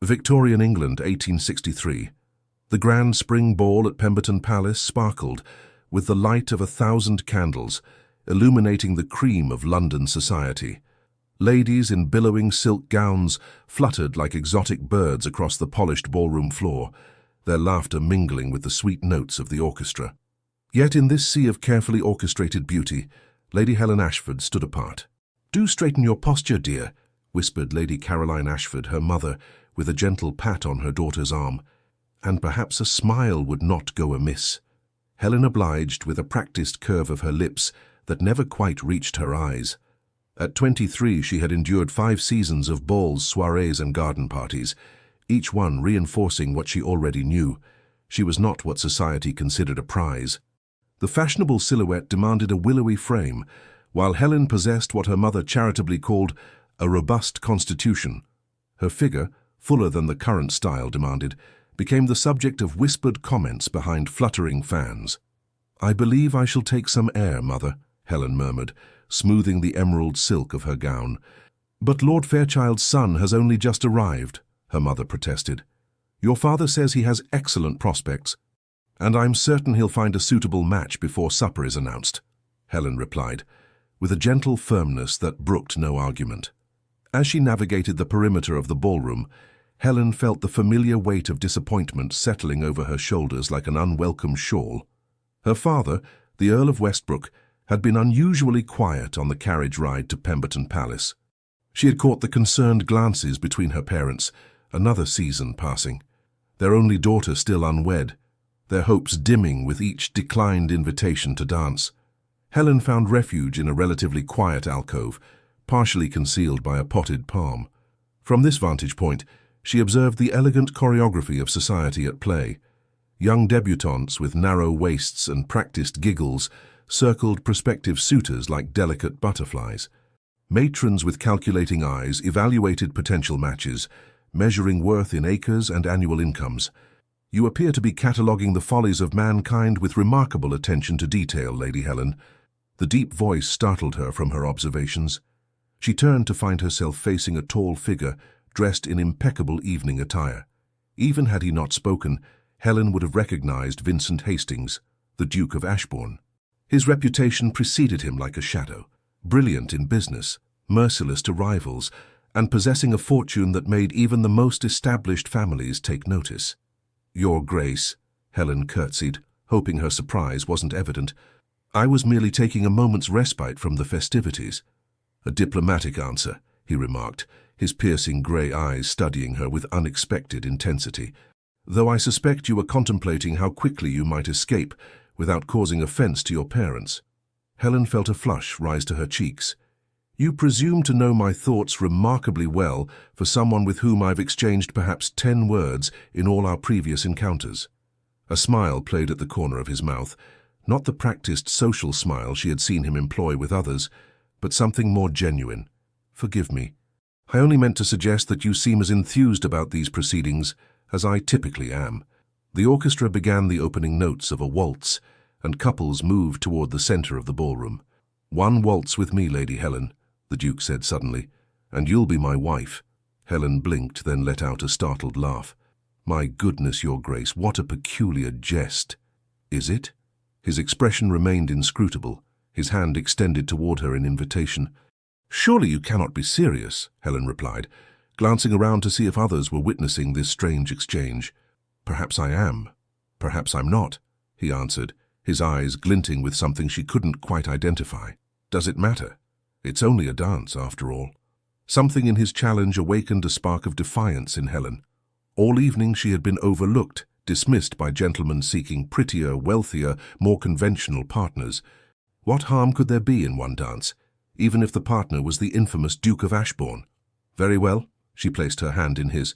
Victorian England, 1863. The grand spring ball at Pemberton Palace sparkled with the light of 1,000 candles, illuminating the cream of London society. Ladies in billowing silk gowns fluttered like exotic birds across the polished ballroom floor, their laughter mingling with the sweet notes of the orchestra. Yet in this sea of carefully orchestrated beauty, Lady Helen Ashford stood apart. "Do straighten your posture, dear," whispered Lady Caroline Ashford, her mother, with a gentle pat on her daughter's arm, and perhaps a smile would not go amiss. Helen obliged with a practiced curve of her lips that never quite reached her eyes. At 23, she had endured 5 seasons of balls, soirees, and garden parties, each one reinforcing what she already knew. She was not what society considered a prize. The fashionable silhouette demanded a willowy frame, while Helen possessed what her mother charitably called a robust constitution. Her figure, fuller than the current style demanded, became the subject of whispered comments behind fluttering fans. "I believe I shall take some air, Mother," Helen murmured, smoothing the emerald silk of her gown. "But Lord Fairchild's son has only just arrived," her mother protested. "Your father says he has excellent prospects, and I'm certain he'll find a suitable match before supper is announced," Helen replied, with a gentle firmness that brooked no argument. As she navigated the perimeter of the ballroom, Helen felt the familiar weight of disappointment settling over her shoulders like an unwelcome shawl. Her father, the Earl of Westbrook, had been unusually quiet on the carriage ride to Pemberton Palace. She had caught the concerned glances between her parents, another season passing, their only daughter still unwed, their hopes dimming with each declined invitation to dance. Helen found refuge in a relatively quiet alcove, partially concealed by a potted palm. From this vantage point, she observed the elegant choreography of society at play. Young debutantes with narrow waists and practiced giggles circled prospective suitors like delicate butterflies. Matrons with calculating eyes evaluated potential matches, measuring worth in acres and annual incomes. "You appear to be cataloguing the follies of mankind with remarkable attention to detail, Lady Helen." The deep voice startled her from her observations. She turned to find herself facing a tall figure dressed in impeccable evening attire. Even had he not spoken, Helen would have recognized Vincent Hastings, the Duke of Ashbourne. His reputation preceded him like a shadow, brilliant in business, merciless to rivals, and possessing a fortune that made even the most established families take notice. "Your Grace," Helen curtsied, hoping her surprise wasn't evident. "I was merely taking a moment's respite from the festivities." "A diplomatic answer," he remarked, his piercing grey eyes studying her with unexpected intensity. "Though I suspect you were contemplating how quickly you might escape without causing offence to your parents." Helen felt a flush rise to her cheeks. "You presume to know my thoughts remarkably well for someone with whom I've exchanged perhaps 10 words in all our previous encounters." A smile played at the corner of his mouth, not the practiced social smile she had seen him employ with others, but something more genuine. "Forgive me. I only meant to suggest that you seem as enthused about these proceedings as I typically am." The orchestra began the opening notes of a waltz, and couples moved toward the center of the ballroom. "One waltz with me, Lady Helen," the Duke said suddenly, "and you'll be my wife." Helen blinked, then let out a startled laugh. "My goodness, Your Grace, what a peculiar jest." "Is it?" His expression remained inscrutable, his hand extended toward her in invitation. "Surely you cannot be serious," Helen replied, glancing around to see if others were witnessing this strange exchange. "Perhaps I am. Perhaps I'm not," he answered, his eyes glinting with something she couldn't quite identify. "Does it matter? It's only a dance, after all." Something in his challenge awakened a spark of defiance in Helen. All evening she had been overlooked, dismissed by gentlemen seeking prettier, wealthier, more conventional partners. What harm could there be in one dance, even if the partner was the infamous Duke of Ashbourne? "Very well," she placed her hand in his.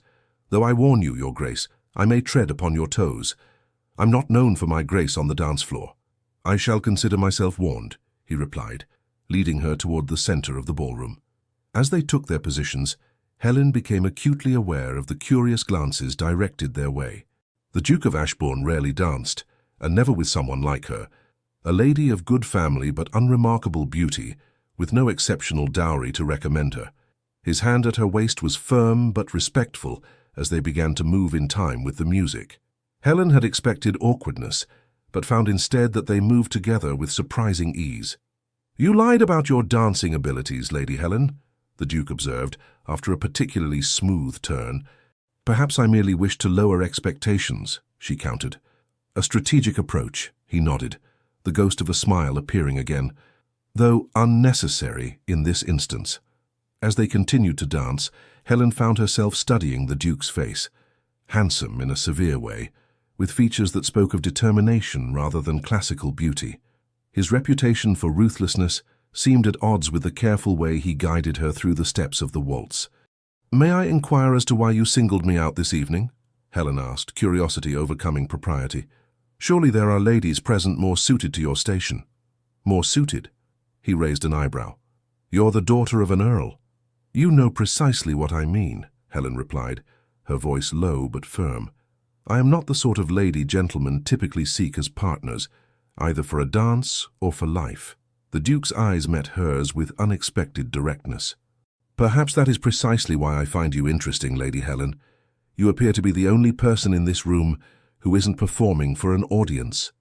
"Though I warn you, Your Grace, I may tread upon your toes. I'm not known for my grace on the dance floor." "I shall consider myself warned," he replied, leading her toward the center of the ballroom. As they took their positions, Helen became acutely aware of the curious glances directed their way. The Duke of Ashbourne rarely danced, and never with someone like her, a lady of good family but unremarkable beauty, with no exceptional dowry to recommend her. His hand at her waist was firm but respectful, as they began to move in time with the music. Helen had expected awkwardness, but found instead that they moved together with surprising ease. "You lied about your dancing abilities, Lady Helen," the Duke observed, after a particularly smooth turn. "Perhaps I merely wished to lower expectations," she countered. "A strategic approach," he nodded, the ghost of a smile appearing again, though unnecessary in this instance. As they continued to dance, Helen found herself studying the Duke's face, handsome in a severe way, with features that spoke of determination rather than classical beauty. His reputation for ruthlessness seemed at odds with the careful way he guided her through the steps of the waltz. "May I inquire as to why you singled me out this evening?" Helen asked, curiosity overcoming propriety. "Surely there are ladies present more suited to your station." "More suited?" He raised an eyebrow. "You're the daughter of an earl." "You know precisely what I mean," Helen replied, her voice low but firm. "I am not the sort of lady gentlemen typically seek as partners, either for a dance or for life." The Duke's eyes met hers with unexpected directness. "Perhaps that is precisely why I find you interesting, Lady Helen. You appear to be the only person in this room who isn't performing for an audience."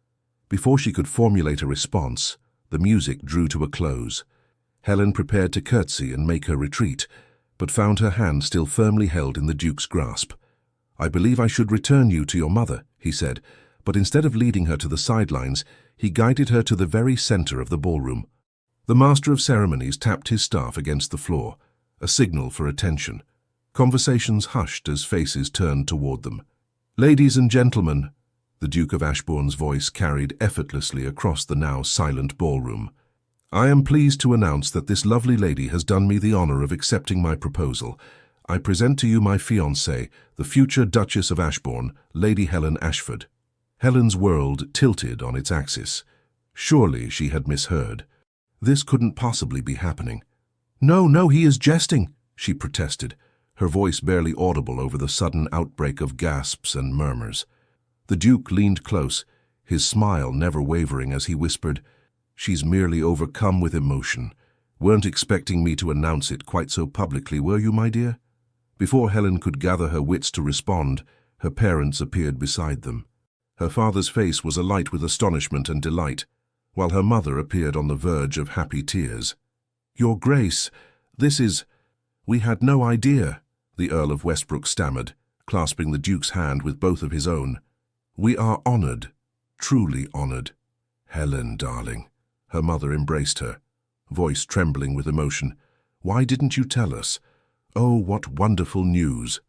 Before she could formulate a response, the music drew to a close. Helen prepared to curtsy and make her retreat, but found her hand still firmly held in the Duke's grasp. "I believe I should return you to your mother," he said, but instead of leading her to the sidelines, he guided her to the very center of the ballroom. The master of ceremonies tapped his staff against the floor, a signal for attention. Conversations hushed as faces turned toward them. "Ladies and gentlemen," the Duke of Ashbourne's voice carried effortlessly across the now silent ballroom, "I am pleased to announce that this lovely lady has done me the honor of accepting my proposal. I present to you my fiancée, the future Duchess of Ashbourne, Lady Helen Ashford." Helen's world tilted on its axis. Surely she had misheard. This couldn't possibly be happening. "No, no, he is jesting," she protested, her voice barely audible over the sudden outbreak of gasps and murmurs. The Duke leaned close, his smile never wavering as he whispered, "She's merely overcome with emotion. Weren't expecting me to announce it quite so publicly, were you, my dear?" Before Helen could gather her wits to respond, her parents appeared beside them. Her father's face was alight with astonishment and delight, while her mother appeared on the verge of happy tears. "Your Grace, this is— we had no idea," the Earl of Westbrook stammered, clasping the Duke's hand with both of his own. "We are honored, truly honored." "Helen, darling," her mother embraced her, voice trembling with emotion. "Why didn't you tell us? Oh, what wonderful news."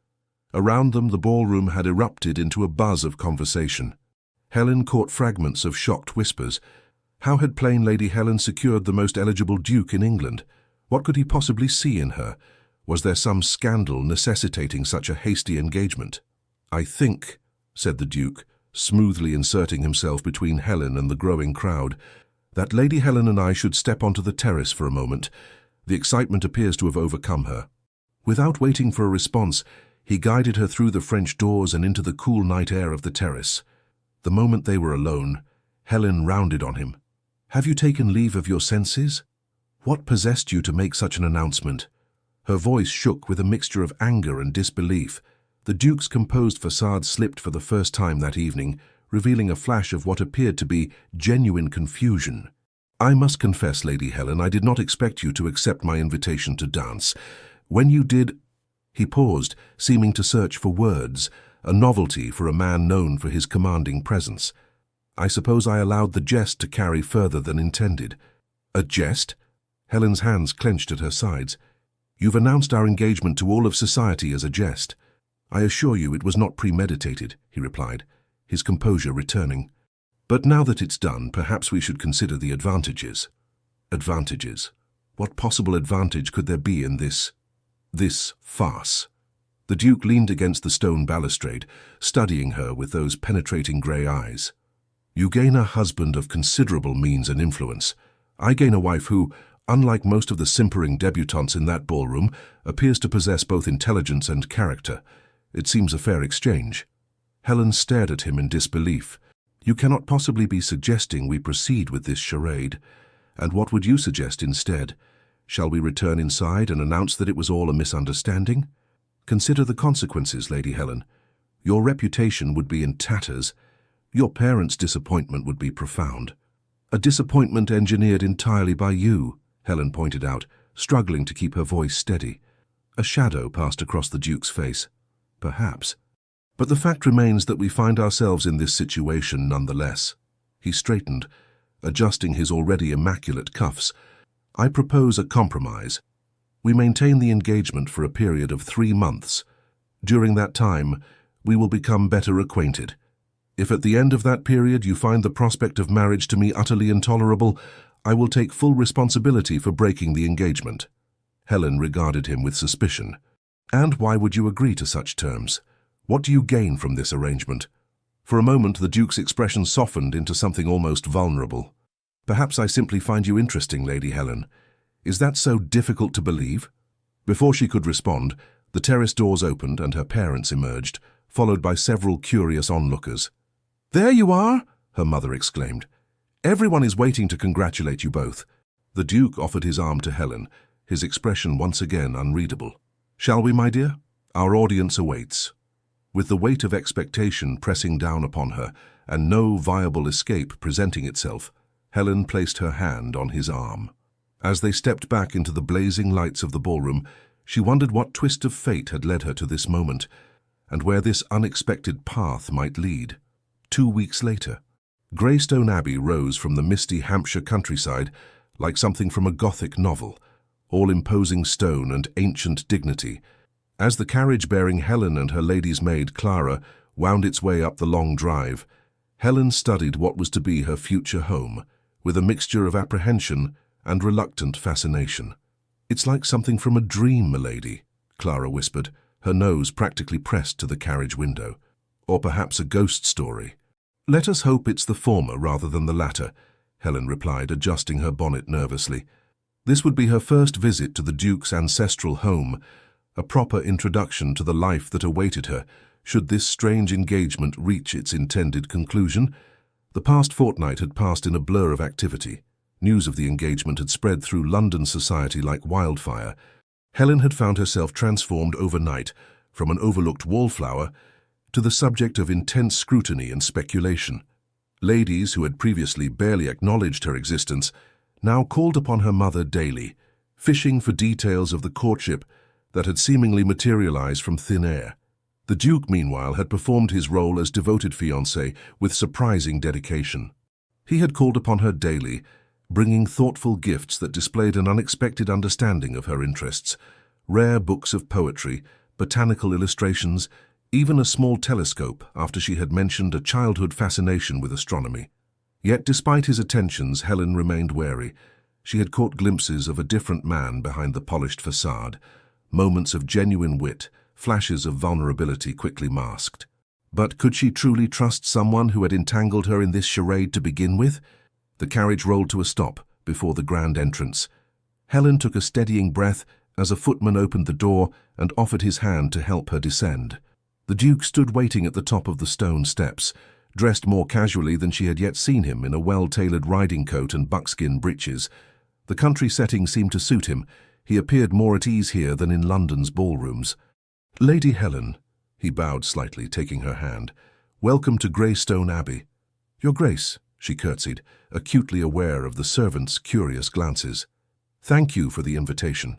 Around them, the ballroom had erupted into a buzz of conversation. Helen caught fragments of shocked whispers. How had plain Lady Helen secured the most eligible duke in England? What could he possibly see in her? Was there some scandal necessitating such a hasty engagement? "I think," said the Duke, smoothly inserting himself between Helen and the growing crowd, "that Lady Helen and I should step onto the terrace for a moment. The excitement appears to have overcome her." Without waiting for a response, he guided her through the French doors and into the cool night air of the terrace. The moment they were alone, Helen rounded on him. "Have you taken leave of your senses? What possessed you to make such an announcement?" Her voice shook with a mixture of anger and disbelief. The Duke's composed facade slipped for the first time that evening, revealing a flash of what appeared to be genuine confusion. "I must confess, Lady Helen, I did not expect you to accept my invitation to dance. When you did—" He paused, seeming to search for words, a novelty for a man known for his commanding presence. "I suppose I allowed the jest to carry further than intended." "A jest?" Helen's hands clenched at her sides. "You've announced our engagement to all of society as a jest." "I assure you it was not premeditated," he replied, his composure returning. "But now that it's done, perhaps we should consider the advantages." Advantages? What possible advantage could there be in this farce? The Duke leaned against the stone balustrade, studying her with those penetrating grey eyes. "You gain a husband of considerable means and influence. I gain a wife who, unlike most of the simpering debutantes in that ballroom, appears to possess both intelligence and character. It seems a fair exchange." Helen stared at him in disbelief. "You cannot possibly be suggesting we proceed with this charade. And what would you suggest instead? Shall we return inside and announce that it was all a misunderstanding?" Consider the consequences, Lady Helen. Your reputation would be in tatters. Your parents' disappointment would be profound. A disappointment engineered entirely by you, Helen pointed out, struggling to keep her voice steady. A shadow passed across the Duke's face. Perhaps. But the fact remains that we find ourselves in this situation nonetheless. He straightened, adjusting his already immaculate cuffs. I propose a compromise. We maintain the engagement for a period of 3 months. During that time, we will become better acquainted. If at the end of that period you find the prospect of marriage to me utterly intolerable, I will take full responsibility for breaking the engagement. Helen regarded him with suspicion. And why would you agree to such terms? What do you gain from this arrangement? For a moment, the Duke's expression softened into something almost vulnerable. Perhaps I simply find you interesting, Lady Helen. Is that so difficult to believe? Before she could respond, the terrace doors opened and her parents emerged, followed by several curious onlookers. "There you are!" her mother exclaimed. "Everyone is waiting to congratulate you both." The Duke offered his arm to Helen, his expression once again unreadable. "Shall we, my dear? Our audience awaits." With the weight of expectation pressing down upon her and no viable escape presenting itself, Helen placed her hand on his arm. As they stepped back into the blazing lights of the ballroom, she wondered what twist of fate had led her to this moment, and where this unexpected path might lead. 2 weeks later, Greystone Abbey rose from the misty Hampshire countryside like something from a Gothic novel, all imposing stone and ancient dignity. As the carriage bearing Helen and her lady's maid Clara wound its way up the long drive, Helen studied what was to be her future home, with a mixture of apprehension and reluctant fascination. "It's like something from a dream, milady," Clara whispered, her nose practically pressed to the carriage window. "Or perhaps a ghost story." "Let us hope it's the former rather than the latter," Helen replied, adjusting her bonnet nervously. This would be her first visit to the Duke's ancestral home, a proper introduction to the life that awaited her, should this strange engagement reach its intended conclusion. The past fortnight had passed in a blur of activity. News of the engagement had spread through London society like wildfire. Helen had found herself transformed overnight from an overlooked wallflower to the subject of intense scrutiny and speculation. Ladies who had previously barely acknowledged her existence now called upon her mother daily, fishing for details of the courtship that had seemingly materialized from thin air. The Duke, meanwhile, had performed his role as devoted fiancé with surprising dedication. He had called upon her daily, bringing thoughtful gifts that displayed an unexpected understanding of her interests, rare books of poetry, botanical illustrations, even a small telescope after she had mentioned a childhood fascination with astronomy. Yet despite his attentions, Helen remained wary. She had caught glimpses of a different man behind the polished facade, moments of genuine wit, flashes of vulnerability quickly masked. But could she truly trust someone who had entangled her in this charade to begin with? The carriage rolled to a stop before the grand entrance. Helen took a steadying breath as a footman opened the door and offered his hand to help her descend. The Duke stood waiting at the top of the stone steps, dressed more casually than she had yet seen him in a well-tailored riding coat and buckskin breeches. The country setting seemed to suit him. He appeared more at ease here than in London's ballrooms. "Lady Helen," he bowed slightly, taking her hand, "welcome to Greystone Abbey." "Your Grace," she curtsied, acutely aware of the servants' curious glances. "Thank you for the invitation."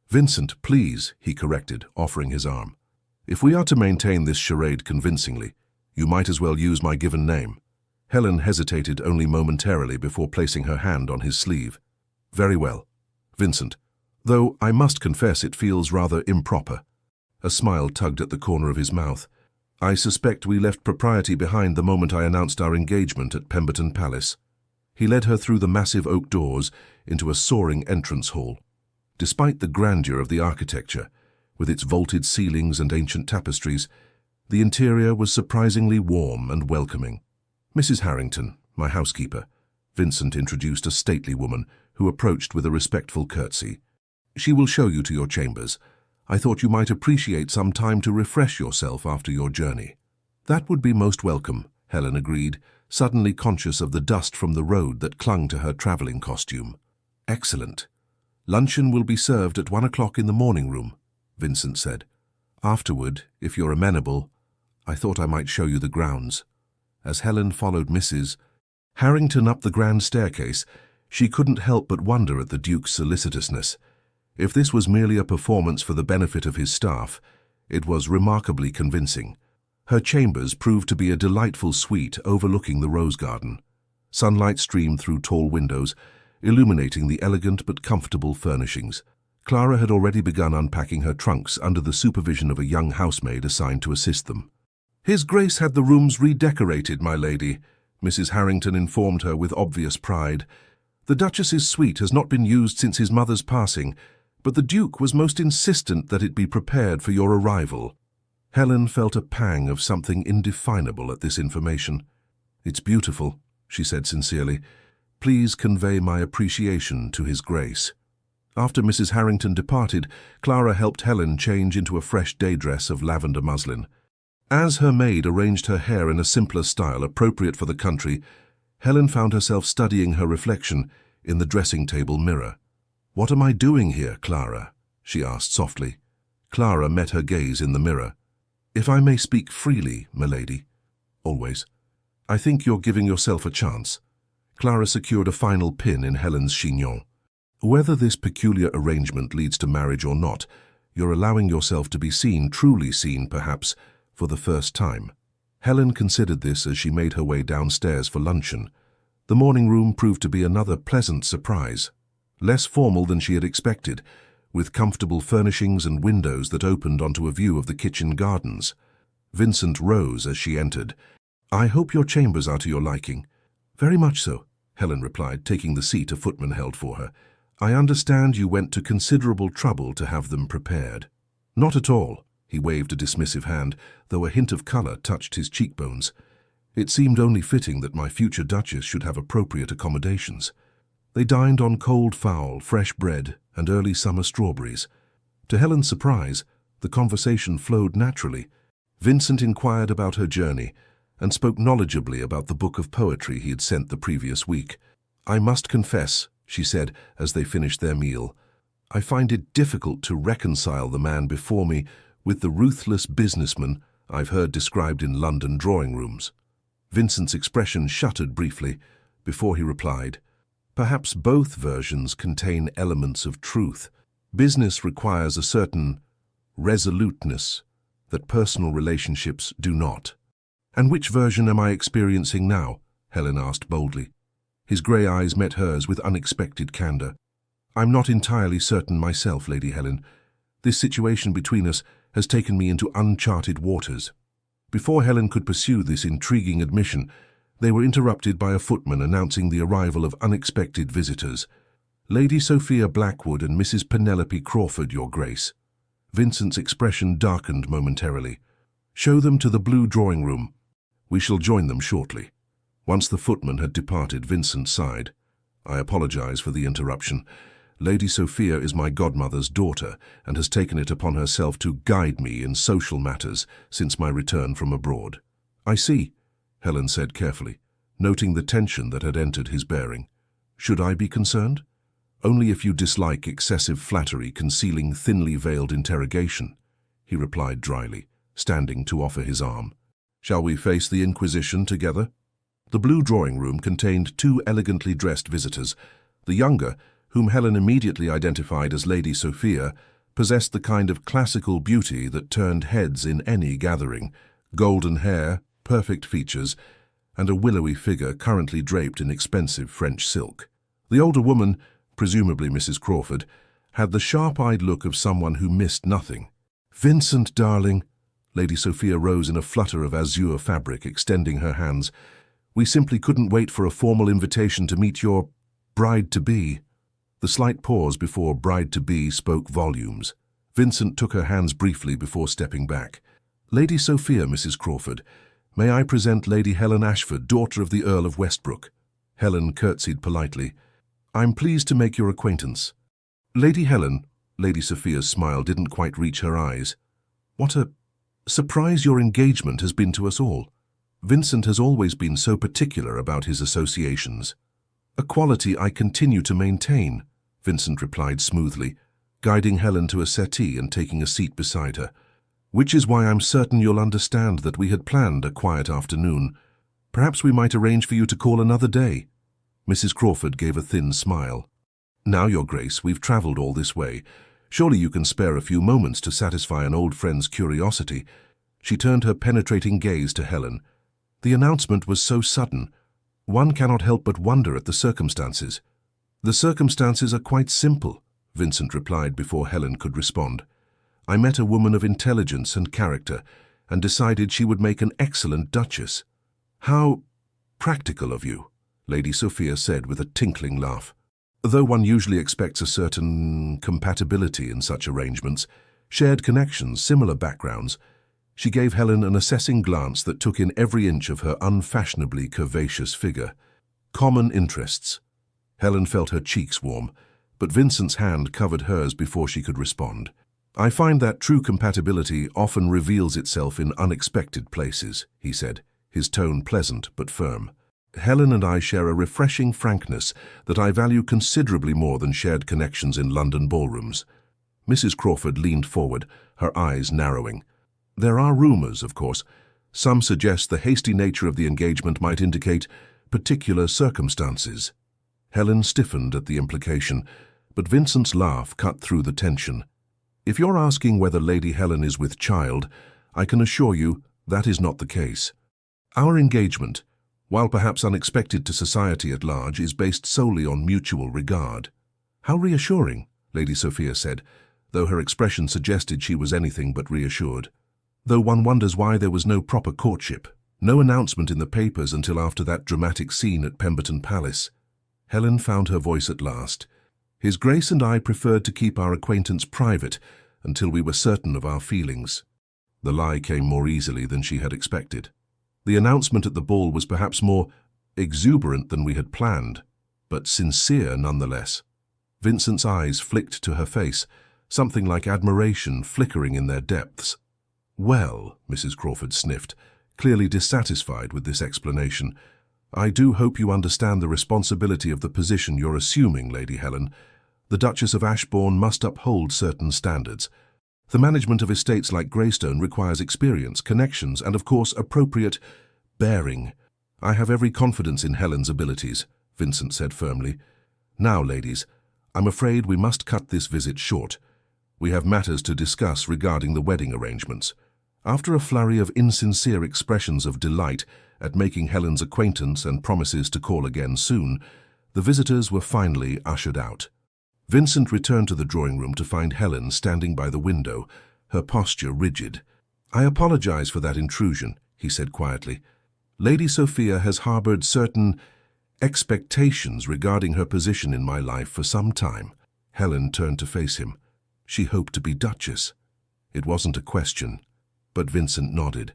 "Vincent, please," he corrected, offering his arm. "If we are to maintain this charade convincingly, you might as well use my given name." Helen hesitated only momentarily before placing her hand on his sleeve. "Very well, Vincent, though I must confess it feels rather improper." A smile tugged at the corner of his mouth. "I suspect we left propriety behind the moment I announced our engagement at Pemberton Palace." He led her through the massive oak doors into a soaring entrance hall. Despite the grandeur of the architecture, with its vaulted ceilings and ancient tapestries, the interior was surprisingly warm and welcoming. "Mrs. Harrington, my housekeeper," Vincent introduced a stately woman who approached with a respectful curtsy. "She will show you to your chambers. I thought you might appreciate some time to refresh yourself after your journey." "That would be most welcome," Helen agreed, suddenly conscious of the dust from the road that clung to her traveling costume. "Excellent. Luncheon will be served at 1 o'clock in the morning room," Vincent said. Afterward, if you're amenable, I thought I might show you the grounds. As Helen followed Mrs. Harrington up the grand staircase, she couldn't help but wonder at the Duke's solicitousness. If this was merely a performance for the benefit of his staff, it was remarkably convincing. Her chambers proved to be a delightful suite overlooking the rose garden. Sunlight streamed through tall windows, illuminating the elegant but comfortable furnishings. Clara had already begun unpacking her trunks under the supervision of a young housemaid assigned to assist them. "His Grace had the rooms redecorated, my lady," Mrs. Harrington informed her with obvious pride. "The Duchess's suite has not been used since his mother's passing, but the Duke was most insistent that it be prepared for your arrival." Helen felt a pang of something indefinable at this information. "It's beautiful," she said sincerely. "Please convey my appreciation to His Grace." After Mrs. Harrington departed, Clara helped Helen change into a fresh day dress of lavender muslin. As her maid arranged her hair in a simpler style appropriate for the country, Helen found herself studying her reflection in the dressing-table mirror. "What am I doing here, Clara?" she asked softly. Clara met her gaze in the mirror. "If I may speak freely, milady." "Always." "I think you're giving yourself a chance." Clara secured a final pin in Helen's chignon. "Whether this peculiar arrangement leads to marriage or not, you're allowing yourself to be seen, truly seen, perhaps, for the first time." Helen considered this as she made her way downstairs for luncheon. The morning room proved to be another pleasant surprise. Less formal than she had expected, with comfortable furnishings and windows that opened onto a view of the kitchen gardens. Vincent rose as she entered. "I hope your chambers are to your liking." "Very much so," Helen replied, taking the seat a footman held for her. "I understand you went to considerable trouble to have them prepared." "Not at all." He waved a dismissive hand, though a hint of colour touched his cheekbones. "It seemed only fitting that my future Duchess should have appropriate accommodations." They dined on cold fowl, fresh bread, and early summer strawberries. To Helen's surprise, the conversation flowed naturally. Vincent inquired about her journey and spoke knowledgeably about the book of poetry he had sent the previous week. "I must confess," she said as they finished their meal, "I find it difficult to reconcile the man before me with the ruthless businessman I've heard described in London drawing rooms." Vincent's expression shuttered briefly before he replied, "Perhaps both versions contain elements of truth. Business requires a certain resoluteness that personal relationships do not." "And which version am I experiencing now?" Helen asked boldly. His grey eyes met hers with unexpected candour. "I'm not entirely certain myself, Lady Helen. This situation between us has taken me into uncharted waters." Before Helen could pursue this intriguing admission, they were interrupted by a footman announcing the arrival of unexpected visitors. "Lady Sophia Blackwood and Mrs. Penelope Crawford, Your Grace." Vincent's expression darkened momentarily. "Show them to the blue drawing room. We shall join them shortly." Once the footman had departed, Vincent sighed. "I apologize for the interruption. Lady Sophia is my godmother's daughter and has taken it upon herself to guide me in social matters since my return from abroad." "I see," Helen said carefully, noting the tension that had entered his bearing. "Should I be concerned?" "Only if you dislike excessive flattery concealing thinly veiled interrogation," he replied dryly, standing to offer his arm. "Shall we face the Inquisition together?" The blue drawing room contained two elegantly dressed visitors. The younger, whom Helen immediately identified as Lady Sophia, possessed the kind of classical beauty that turned heads in any gathering: golden hair, perfect features, and a willowy figure currently draped in expensive French silk. The older woman, presumably Mrs. Crawford, had the sharp-eyed look of someone who missed nothing. "Vincent, darling," Lady Sophia rose in a flutter of azure fabric, extending her hands. "We simply couldn't wait for a formal invitation to meet your bride-to-be." The slight pause before bride-to-be spoke volumes. Vincent took her hands briefly before stepping back. "Lady Sophia, Mrs. Crawford, may I present Lady Helen Ashford, daughter of the Earl of Westbrook?" Helen curtsied politely. "I'm pleased to make your acquaintance." "Lady Helen," Lady Sophia's smile didn't quite reach her eyes. "What a surprise your engagement has been to us all. Vincent has always been so particular about his associations." "A quality I continue to maintain," Vincent replied smoothly, guiding Helen to a settee and taking a seat beside her. Which is why I'm certain you'll understand that we had planned a quiet afternoon. Perhaps we might arrange for you to call another day." Mrs. Crawford gave a thin smile. "Now, Your Grace, we've travelled all this way. Surely you can spare a few moments to satisfy an old friend's curiosity." She turned her penetrating gaze to Helen. "The announcement was so sudden. One cannot help but wonder at the circumstances." "The circumstances are quite simple," Vincent replied before Helen could respond. "I met a woman of intelligence and character and decided she would make an excellent duchess." "How practical of you," Lady Sophia said with a tinkling laugh. Though one usually expects a certain compatibility in such arrangements, shared connections, similar backgrounds, she gave Helen an assessing glance that took in every inch of her unfashionably curvaceous figure. Common interests. Helen felt her cheeks warm, but Vincent's hand covered hers before she could respond. "I find that true compatibility often reveals itself in unexpected places," he said, his tone pleasant but firm. "Helen and I share a refreshing frankness that I value considerably more than shared connections in London ballrooms." Mrs. Crawford leaned forward, her eyes narrowing. "There are rumours, of course. Some suggest the hasty nature of the engagement might indicate particular circumstances." Helen stiffened at the implication, but Vincent's laugh cut through the tension. "If you're asking whether Lady Helen is with child, I can assure you that is not the case. Our engagement, while perhaps unexpected to society at large, is based solely on mutual regard." "How reassuring," Lady Sophia said, though her expression suggested she was anything but reassured. "Though one wonders why there was no proper courtship, no announcement in the papers until after that dramatic scene at Pemberton Palace." Helen found her voice at last. "His Grace and I preferred to keep our acquaintance private until we were certain of our feelings." The lie came more easily than she had expected. The announcement at the ball was perhaps more exuberant than we had planned, but sincere nonetheless. Vincent's eyes flicked to her face, something like admiration flickering in their depths. "Well," Mrs. Crawford sniffed, clearly dissatisfied with this explanation, "I do hope you understand the responsibility of the position you're assuming, Lady Helen. The Duchess of Ashbourne must uphold certain standards. The management of estates like Greystone requires experience, connections, and, of course, appropriate bearing." "I have every confidence in Helen's abilities," Vincent said firmly. "Now, ladies, I'm afraid we must cut this visit short. We have matters to discuss regarding the wedding arrangements." After a flurry of insincere expressions of delight at making Helen's acquaintance and promises to call again soon, the visitors were finally ushered out. Vincent returned to the drawing room to find Helen standing by the window, her posture rigid. "I apologize for that intrusion," he said quietly. "Lady Sophia has harbored certain expectations regarding her position in my life for some time." Helen turned to face him. She hoped to be Duchess. It wasn't a question, but Vincent nodded.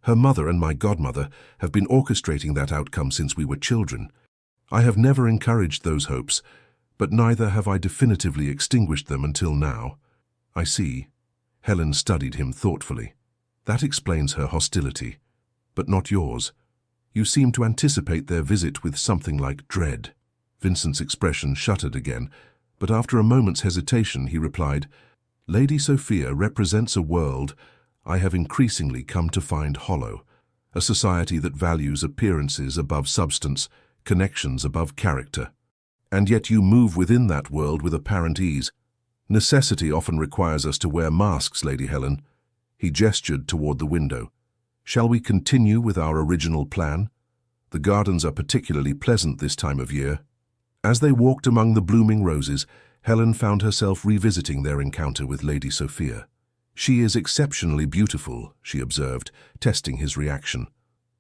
"Her mother and my godmother have been orchestrating that outcome since we were children. I have never encouraged those hopes, but neither have I definitively extinguished them until now." "I see." Helen studied him thoughtfully. "That explains her hostility, but not yours. You seem to anticipate their visit with something like dread." Vincent's expression shuttered again, but after a moment's hesitation he replied, "Lady Sophia represents a world I have increasingly come to find hollow, a society that values appearances above substance, connections above character. And yet you move within that world with apparent ease. Necessity often requires us to wear masks, Lady Helen." He gestured toward the window. "Shall we continue with our original plan? The gardens are particularly pleasant this time of year." As they walked among the blooming roses, Helen found herself revisiting their encounter with Lady Sophia. "She is exceptionally beautiful," she observed, testing his reaction.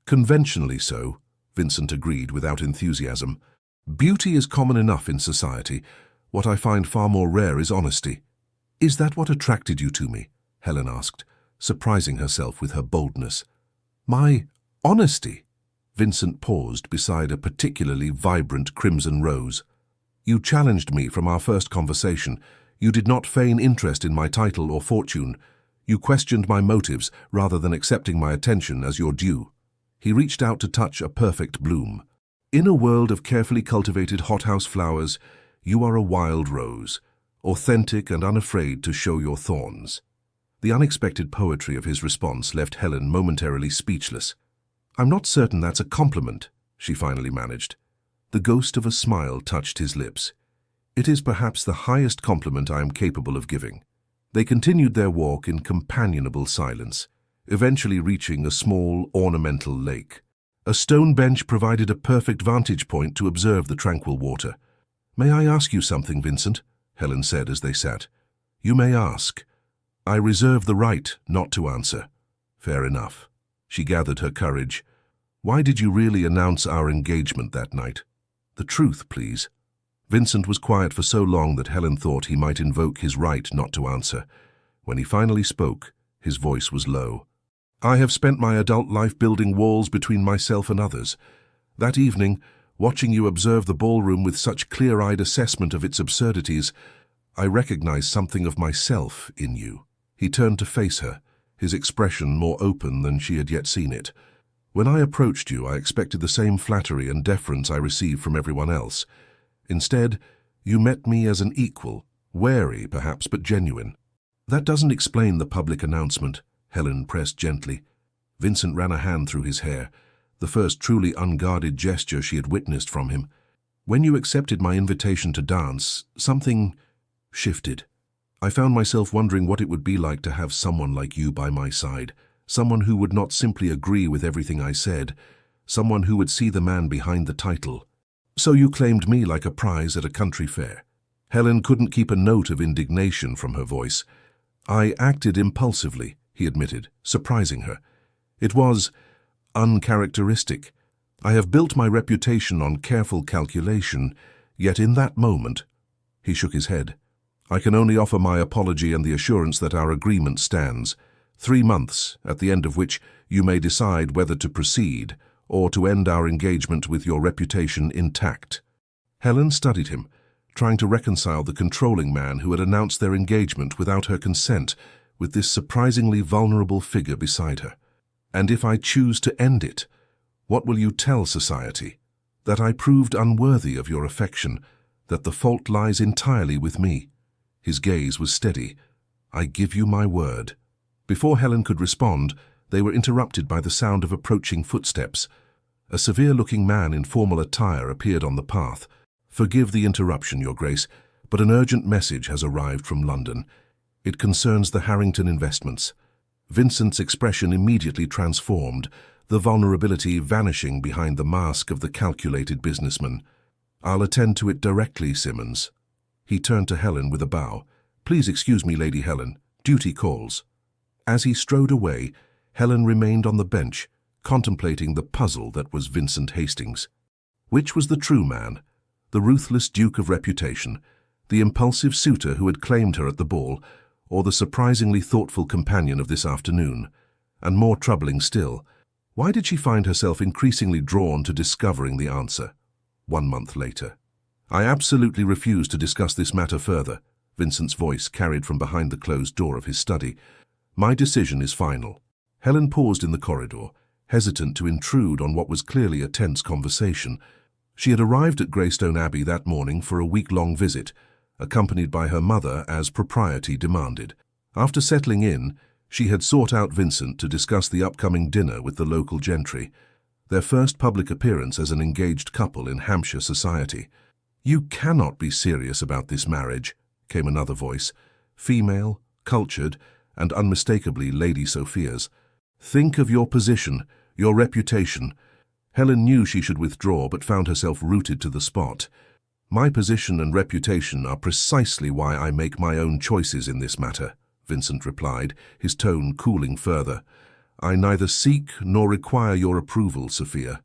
"Conventionally so," Vincent agreed without enthusiasm. "Beauty is common enough in society. What I find far more rare is honesty." "Is that what attracted you to me?" Helen asked, surprising herself with her boldness. "My honesty?" Vincent paused beside a particularly vibrant crimson rose. "You challenged me from our first conversation. You did not feign interest in my title or fortune. You questioned my motives rather than accepting my attention as your due." He reached out to touch a perfect bloom. "In a world of carefully cultivated hothouse flowers, you are a wild rose, authentic and unafraid to show your thorns." The unexpected poetry of his response left Helen momentarily speechless. "I'm not certain that's a compliment," she finally managed. The ghost of a smile touched his lips. "It is perhaps the highest compliment I am capable of giving." They continued their walk in companionable silence, eventually reaching a small, ornamental lake. A stone bench provided a perfect vantage point to observe the tranquil water. "May I ask you something, Vincent?" Helen said as they sat. "You may ask. I reserve the right not to answer." "Fair enough." She gathered her courage. "Why did you really announce our engagement that night? The truth, please." Vincent was quiet for so long that Helen thought he might invoke his right not to answer. When he finally spoke, his voice was low. "I have spent my adult life building walls between myself and others. That evening, watching you observe the ballroom with such clear-eyed assessment of its absurdities, I recognized something of myself in you." He turned to face her, his expression more open than she had yet seen it. "When I approached you, I expected the same flattery and deference I received from everyone else. Instead, you met me as an equal, wary perhaps, but genuine." "That doesn't explain the public announcement," Helen pressed gently. Vincent ran a hand through his hair, the first truly unguarded gesture she had witnessed from him. "When you accepted my invitation to dance, something shifted. I found myself wondering what it would be like to have someone like you by my side, someone who would not simply agree with everything I said, someone who would see the man behind the title. So you claimed me like a prize at a country fair." Helen couldn't keep a note of indignation from her voice. "I acted impulsively," he admitted, surprising her. "It was uncharacteristic. I have built my reputation on careful calculation, yet in that moment—" He shook his head. "I can only offer my apology and the assurance that our agreement stands. 3 months, at the end of which you may decide whether to proceed or to end our engagement with your reputation intact." Helen studied him, trying to reconcile the controlling man who had announced their engagement without her consent with this surprisingly vulnerable figure beside her. "And if I choose to end it, what will you tell society? That I proved unworthy of your affection, that the fault lies entirely with me?" His gaze was steady. "I give you my word." Before Helen could respond, they were interrupted by the sound of approaching footsteps. A severe-looking man in formal attire appeared on the path. "Forgive the interruption, Your Grace, but an urgent message has arrived from London. It concerns the Harrington investments." Vincent's expression immediately transformed, the vulnerability vanishing behind the mask of the calculated businessman. "I'll attend to it directly, Simmons." He turned to Helen with a bow. "Please excuse me, Lady Helen. Duty calls." As he strode away, Helen remained on the bench, contemplating the puzzle that was Vincent Hastings. Which was the true man? The ruthless duke of reputation, the impulsive suitor who had claimed her at the ball, or the surprisingly thoughtful companion of this afternoon? And more troubling still, why did she find herself increasingly drawn to discovering the answer? 1 month later. "I absolutely refuse to discuss this matter further," Vincent's voice carried from behind the closed door of his study. "My decision is final." Helen paused in the corridor, hesitant to intrude on what was clearly a tense conversation. She had arrived at Greystone Abbey that morning for a week-long visit, accompanied by her mother as propriety demanded. After settling in, she had sought out Vincent to discuss the upcoming dinner with the local gentry, their first public appearance as an engaged couple in Hampshire society. "You cannot be serious about this marriage," came another voice, female, cultured, and unmistakably Lady Sophia's. "Think of your position, your reputation." Helen knew she should withdraw, but found herself rooted to the spot. "My position and reputation are precisely why I make my own choices in this matter," Vincent replied, his tone cooling further. "I neither seek nor require your approval, Sophia.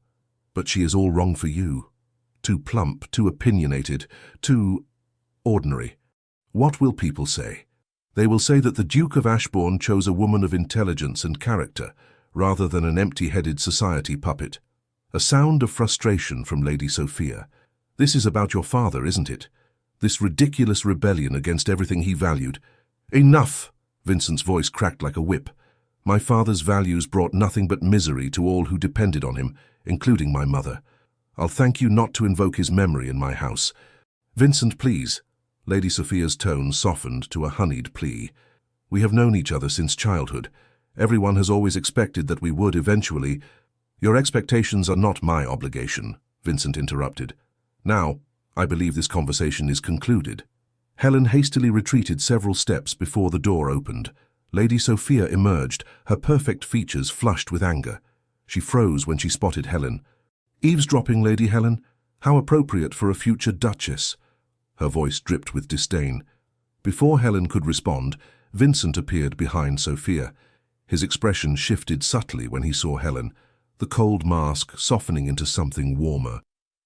But she is all wrong for you. Too plump, too opinionated, too ordinary. What will people say? They will say that the Duke of Ashbourne chose a woman of intelligence and character, rather than an empty-headed society puppet." A sound of frustration from Lady Sophia. "This is about your father, isn't it? This ridiculous rebellion against everything he valued." "Enough!" Vincent's voice cracked like a whip. "My father's values brought nothing but misery to all who depended on him, including my mother. I'll thank you not to invoke his memory in my house." "Vincent, please." Lady Sophia's tone softened to a honeyed plea. We have known each other since childhood. Everyone has always expected that we would eventually— Your expectations are not my obligation, Vincent interrupted. Now, I believe this conversation is concluded. Helen hastily retreated several steps before the door opened. Lady Sophia emerged, her perfect features flushed with anger. She froze when she spotted Helen. "Eavesdropping, Lady Helen? How appropriate for a future duchess." Her voice dripped with disdain. Before Helen could respond, Vincent appeared behind Sophia. His expression shifted subtly when he saw Helen, the cold mask softening into something warmer.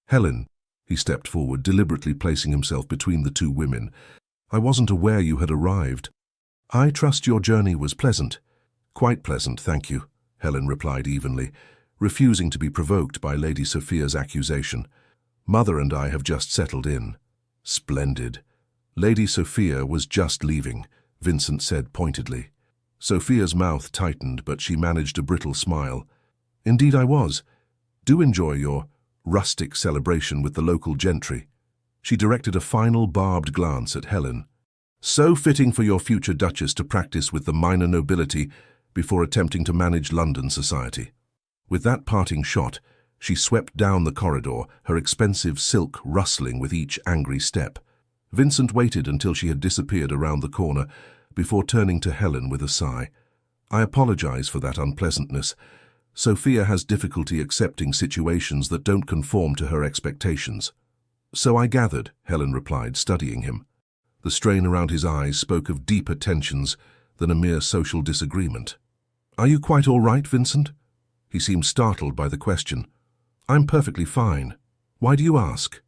"Helen," he stepped forward, deliberately placing himself between the two women. "I wasn't aware you had arrived. I trust your journey was pleasant." "Quite pleasant, thank you," Helen replied evenly, refusing to be provoked by Lady Sophia's accusation. "Mother and I have just settled in." "Splendid." "Lady Sophia was just leaving," Vincent said pointedly. Sophia's mouth tightened, but she managed a brittle smile. "Indeed I was. Do enjoy your rustic celebration with the local gentry." She directed a final barbed glance at Helen. "So fitting for your future duchess to practice with the minor nobility before attempting to manage London society." With that parting shot, she swept down the corridor, her expensive silk rustling with each angry step. Vincent waited until she had disappeared around the corner before turning to Helen with a sigh. "I apologize for that unpleasantness. Sophia has difficulty accepting situations that don't conform to her expectations." "So I gathered," Helen replied, studying him. The strain around his eyes spoke of deeper tensions than a mere social disagreement. "Are you quite all right, Vincent?" He seemed startled by the question. "I'm perfectly fine. Why do you ask?"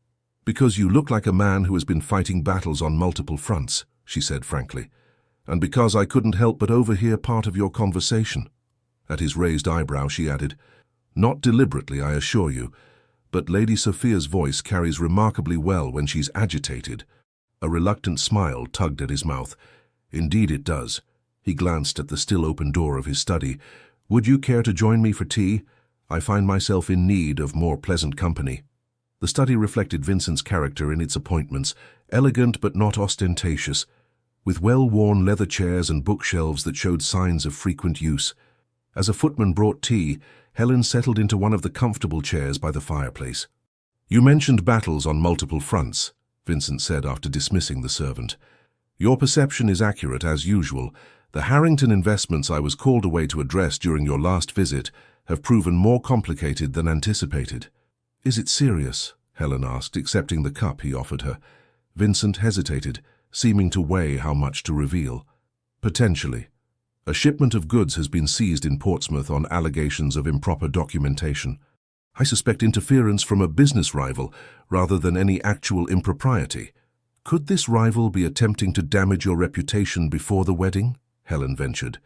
"Because you look like a man who has been fighting battles on multiple fronts," she said frankly. "And because I couldn't help but overhear part of your conversation." At his raised eyebrow she added, "Not deliberately, I assure you, but Lady Sophia's voice carries remarkably well when she's agitated." A reluctant smile tugged at his mouth. "Indeed it does." He glanced at the still open door of his study. "Would you care to join me for tea? I find myself in need of more pleasant company." The study reflected Vincent's character in its appointments, elegant but not ostentatious, with well-worn leather chairs and bookshelves that showed signs of frequent use. As a footman brought tea, Helen settled into one of the comfortable chairs by the fireplace. "You mentioned battles on multiple fronts," Vincent said after dismissing the servant. "Your perception is accurate as usual. The Harrington investments I was called away to address during your last visit have proven more complicated than anticipated." "Is it serious?" Helen asked, accepting the cup he offered her. Vincent hesitated, seeming to weigh how much to reveal. "Potentially. A shipment of goods has been seized in Portsmouth on allegations of improper documentation. I suspect interference from a business rival rather than any actual impropriety." "Could this rival be attempting to damage your reputation before the wedding?" Helen ventured.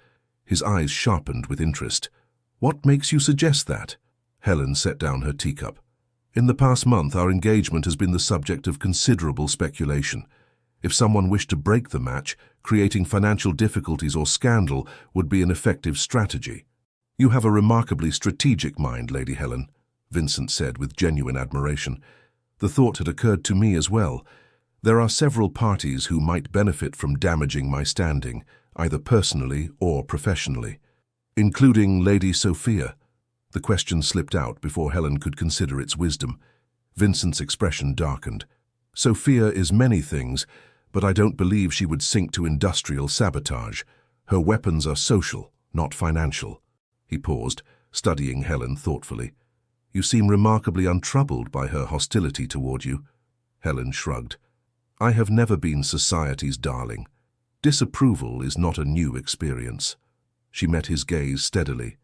His eyes sharpened with interest. "What makes you suggest that?" Helen set down her teacup. "In the past month, our engagement has been the subject of considerable speculation. If someone wished to break the match, creating financial difficulties or scandal would be an effective strategy." "You have a remarkably strategic mind, Lady Helen," Vincent said with genuine admiration. "The thought had occurred to me as well. There are several parties who might benefit from damaging my standing, either personally or professionally." "Including Lady Sophia?" The question slipped out before Helen could consider its wisdom. Vincent's expression darkened. "Sophia is many things, but I don't believe she would sink to industrial sabotage. Her weapons are social, not financial." He paused, studying Helen thoughtfully. "You seem remarkably untroubled by her hostility toward you." Helen shrugged. "I have never been society's darling. Disapproval is not a new experience." She met his gaze steadily.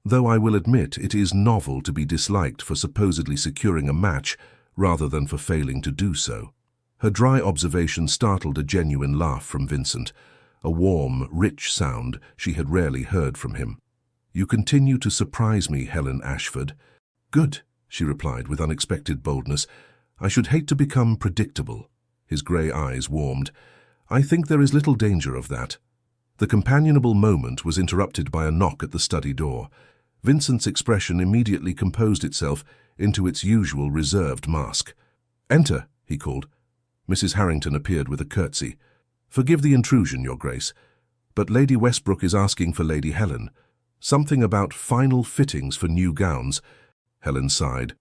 "Though I will admit it is novel to be disliked for supposedly securing a match rather than for failing to do so." Her dry observation startled a genuine laugh from Vincent, a warm, rich sound she had rarely heard from him. "You continue to surprise me, Helen Ashford." "Good," she replied with unexpected boldness. "I should hate to become predictable." His grey eyes warmed. "I think there is little danger of that." The companionable moment was interrupted by a knock at the study door. Vincent's expression immediately composed itself into its usual reserved mask. "Enter," he called. Mrs. Harrington appeared with a curtsy. "Forgive the intrusion, Your Grace. But Lady Westbrook is asking for Lady Helen. Something about final fittings for new gowns. Helen sighed.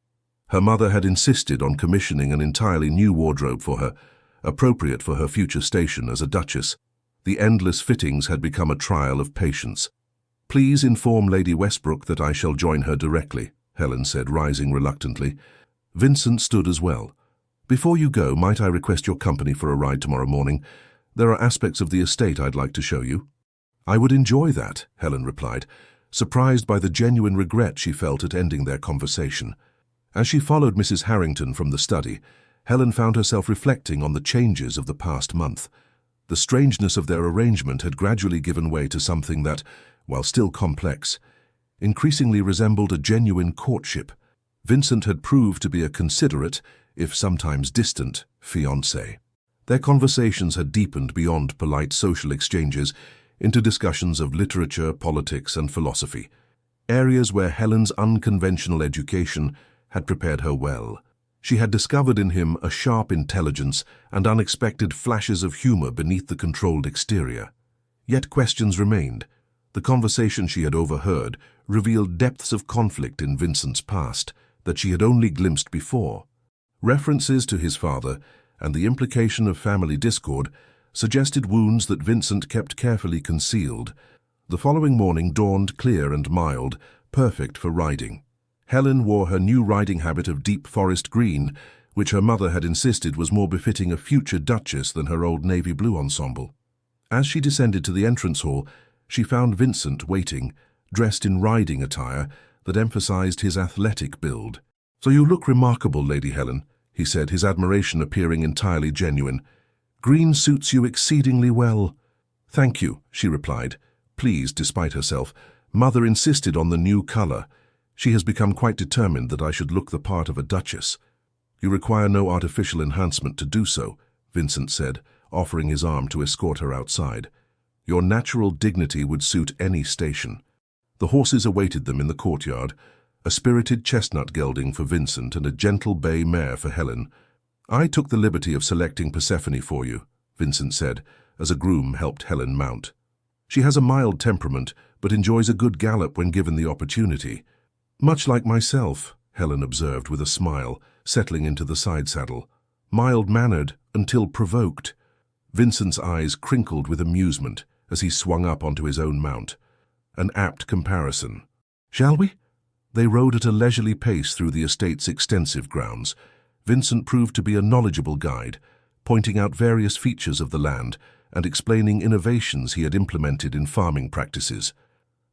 Her mother had insisted on commissioning an entirely new wardrobe for her, appropriate for her future station as a duchess. The endless fittings had become a trial of patience. Please inform Lady Westbrook that I shall join her directly, Helen said, rising reluctantly. Vincent stood as well. Before you go, might I request your company for a ride tomorrow morning? There are aspects of the estate I'd like to show you. I would enjoy that, Helen replied, surprised by the genuine regret she felt at ending their conversation. As she followed Mrs. Harrington from the study, Helen found herself reflecting on the changes of the past month. The strangeness of their arrangement had gradually given way to something that, while still complex, increasingly resembled a genuine courtship. Vincent had proved to be a considerate, if sometimes distant, fiancé. Their conversations had deepened beyond polite social exchanges into discussions of literature, politics, and philosophy, areas where Helen's unconventional education had prepared her well. She had discovered in him a sharp intelligence and unexpected flashes of humor beneath the controlled exterior. Yet questions remained. The conversation she had overheard revealed depths of conflict in Vincent's past that she had only glimpsed before. References to his father and the implication of family discord suggested wounds that Vincent kept carefully concealed. The following morning dawned clear and mild, perfect for riding. Helen wore her new riding habit of deep forest green, which her mother had insisted was more befitting a future duchess than her old navy blue ensemble. As she descended to the entrance hall, she found Vincent waiting, dressed in riding attire that emphasized his athletic build. "So you look remarkable, Lady Helen," he said, his admiration appearing entirely genuine. "Green suits you exceedingly well." "Thank you," she replied, pleased despite herself. "Mother insisted on the new color. She has become quite determined that I should look the part of a duchess." "You require no artificial enhancement to do so," Vincent said, offering his arm to escort her outside. "Your natural dignity would suit any station." The horses awaited them in the courtyard, a spirited chestnut gelding for Vincent and a gentle bay mare for Helen. "I took the liberty of selecting Persephone for you," Vincent said, as a groom helped Helen mount. "She has a mild temperament, but enjoys a good gallop when given the opportunity." "Much like myself," Helen observed with a smile, settling into the side saddle. "Mild-mannered until provoked." Vincent's eyes crinkled with amusement as he swung up onto his own mount. An apt comparison. "Shall we?" They rode at a leisurely pace through the estate's extensive grounds. Vincent proved to be a knowledgeable guide, pointing out various features of the land and explaining innovations he had implemented in farming practices.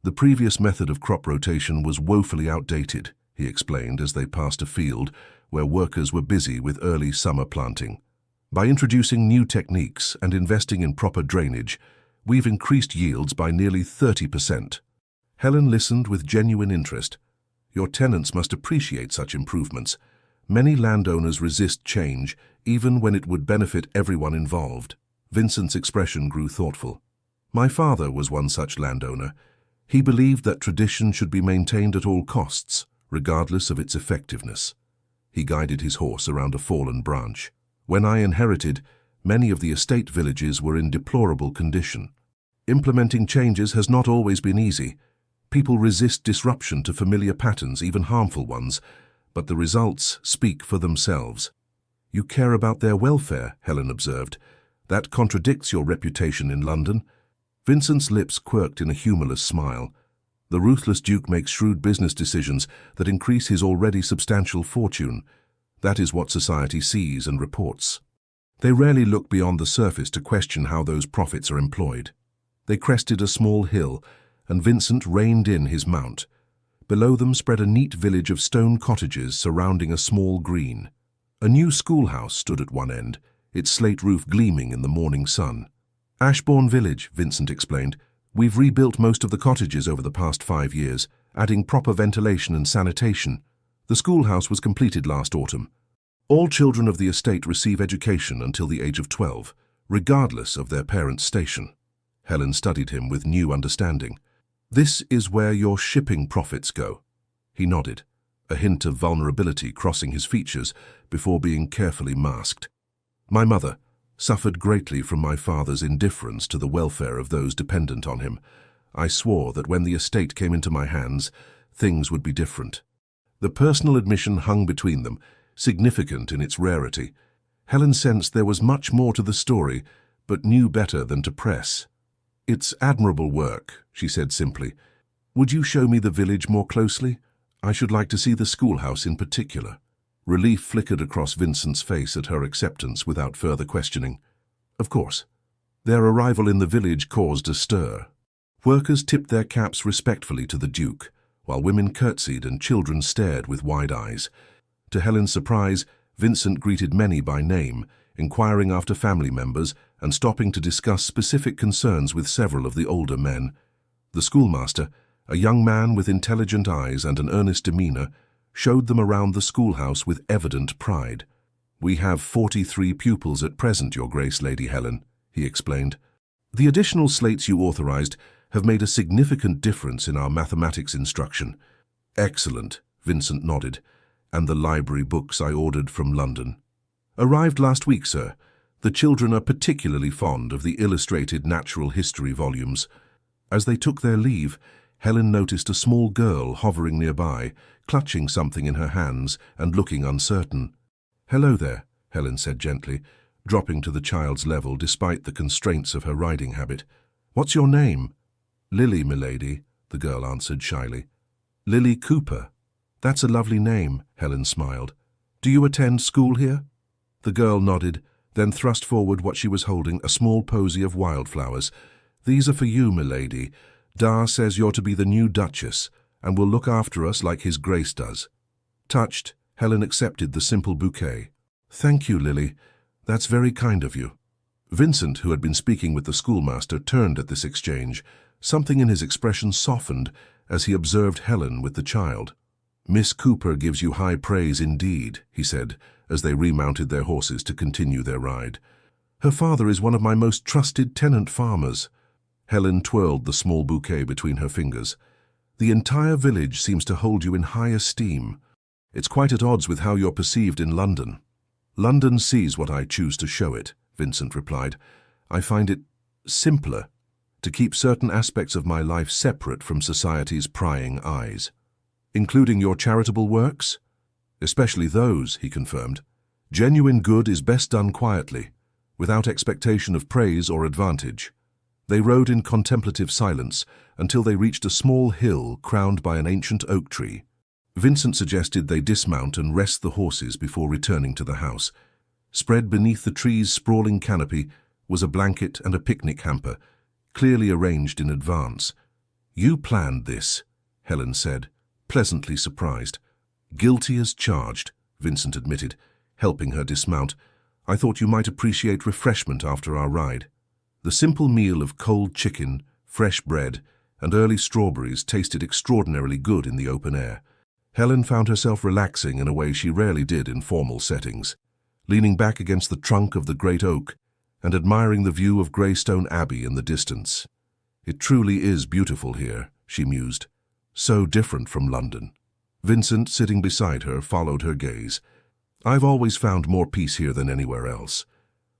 The previous method of crop rotation was woefully outdated, he explained as they passed a field where workers were busy with early summer planting. "By introducing new techniques and investing in proper drainage, we've increased yields by nearly 30%. Helen listened with genuine interest. "Your tenants must appreciate such improvements. Many landowners resist change, even when it would benefit everyone involved." Vincent's expression grew thoughtful. "My father was one such landowner. He believed that tradition should be maintained at all costs, regardless of its effectiveness." He guided his horse around a fallen branch. "When I inherited, many of the estate villages were in deplorable condition. Implementing changes has not always been easy. People resist disruption to familiar patterns, even harmful ones, but the results speak for themselves." "You care about their welfare," Helen observed. "That contradicts your reputation in London." Vincent's lips quirked in a humorless smile. "The ruthless Duke makes shrewd business decisions that increase his already substantial fortune. That is what society sees and reports. They rarely look beyond the surface to question how those profits are employed." They crested a small hill, and Vincent reined in his mount. Below them spread a neat village of stone cottages surrounding a small green. A new schoolhouse stood at one end, its slate roof gleaming in the morning sun. "Ashbourne Village," Vincent explained. "We've rebuilt most of the cottages over the past 5 years, adding proper ventilation and sanitation. The schoolhouse was completed last autumn. All children of the estate receive education until the age of 12, regardless of their parents' station." Helen studied him with new understanding. "This is where your shipping profits go." He nodded, a hint of vulnerability crossing his features before being carefully masked. "My mother," suffered greatly from my father's indifference to the welfare of those dependent on him. I swore that when the estate came into my hands, things would be different. The personal admission hung between them, significant in its rarity. Helen sensed there was much more to the story, but knew better than to press. "It's admirable work," she said simply. "Would you show me the village more closely? I should like to see the schoolhouse in particular." Relief flickered across Vincent's face at her acceptance without further questioning. Of course. Their arrival in the village caused a stir. Workers tipped their caps respectfully to the Duke, while women curtsied and children stared with wide eyes. To Helen's surprise, Vincent greeted many by name, inquiring after family members and stopping to discuss specific concerns with several of the older men. The schoolmaster, a young man with intelligent eyes and an earnest demeanor, showed them around the schoolhouse with evident pride. "We have 43 pupils at present, Your Grace, Lady Helen," he explained. "The additional slates you authorized have made a significant difference in our mathematics instruction." "Excellent," Vincent nodded. "And the library books I ordered from London?" "Arrived last week, sir. The children are particularly fond of the illustrated natural history volumes." As they took their leave, Helen noticed a small girl hovering nearby, clutching something in her hands and looking uncertain. "Hello there," Helen said gently, dropping to the child's level despite the constraints of her riding habit. "What's your name?" "Lily, milady," the girl answered shyly. "Lily Cooper. That's a lovely name," Helen smiled. "Do you attend school here?" The girl nodded, then thrust forward what she was holding, a small posy of wildflowers. "These are for you, milady. Dar says you're to be the new Duchess, and will look after us like His Grace does." Touched, Helen accepted the simple bouquet. "Thank you, Lily. That's very kind of you." Vincent, who had been speaking with the schoolmaster, turned at this exchange. Something in his expression softened as he observed Helen with the child. "Miss Cooper gives you high praise indeed," he said, as they remounted their horses to continue their ride. "Her father is one of my most trusted tenant farmers." Helen twirled the small bouquet between her fingers. "The entire village seems to hold you in high esteem. It's quite at odds with how you're perceived in London." "London sees what I choose to show it," Vincent replied. "I find it simpler to keep certain aspects of my life separate from society's prying eyes." "Including your charitable works?" "Especially those," he confirmed. "Genuine good is best done quietly, without expectation of praise or advantage." They rode in contemplative silence until they reached a small hill crowned by an ancient oak tree. Vincent suggested they dismount and rest the horses before returning to the house. Spread beneath the tree's sprawling canopy was a blanket and a picnic hamper, clearly arranged in advance. "You planned this," Helen said, pleasantly surprised. "Guilty as charged," Vincent admitted, helping her dismount. "I thought you might appreciate refreshment after our ride." The simple meal of cold chicken, fresh bread, and early strawberries tasted extraordinarily good in the open air. Helen found herself relaxing in a way she rarely did in formal settings, leaning back against the trunk of the great oak and admiring the view of Greystone Abbey in the distance. "It truly is beautiful here," she mused. "So different from London." Vincent, sitting beside her, followed her gaze. "I've always found more peace here than anywhere else.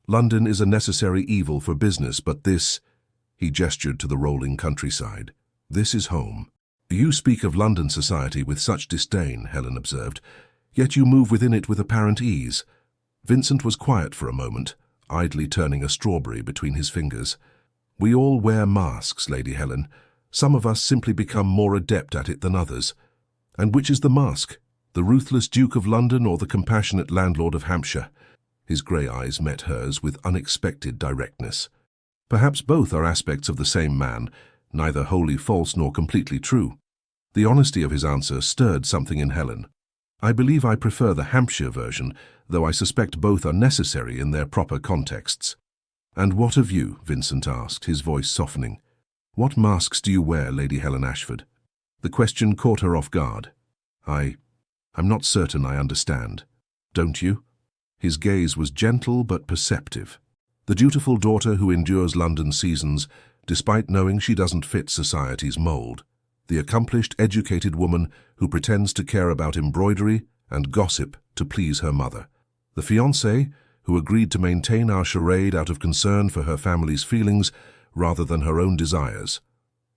London is a necessary evil for business, but this," he gestured to the rolling countryside, "this is home." "You speak of London society with such disdain," Helen observed, "yet you move within it with apparent ease." Vincent was quiet for a moment, idly turning a strawberry between his fingers. "We all wear masks, Lady Helen. Some of us simply become more adept at it than others. And which is the mask? The ruthless Duke of London or the compassionate landlord of Hampshire?" His grey eyes met hers with unexpected directness. "Perhaps both are aspects of the same man, neither wholly false nor completely true." The honesty of his answer stirred something in Helen. "I believe I prefer the Hampshire version, though I suspect both are necessary in their proper contexts." "And what of you?" Vincent asked, his voice softening. "What masks do you wear, Lady Helen Ashford?" The question caught her off guard. I'm not certain I understand. Don't you?" His gaze was gentle but perceptive. The dutiful daughter who endures London seasons, despite knowing she doesn't fit society's mold. The accomplished, educated woman who pretends to care about embroidery and gossip to please her mother. The fiancé who agreed to maintain our charade out of concern for her family's feelings rather than her own desires.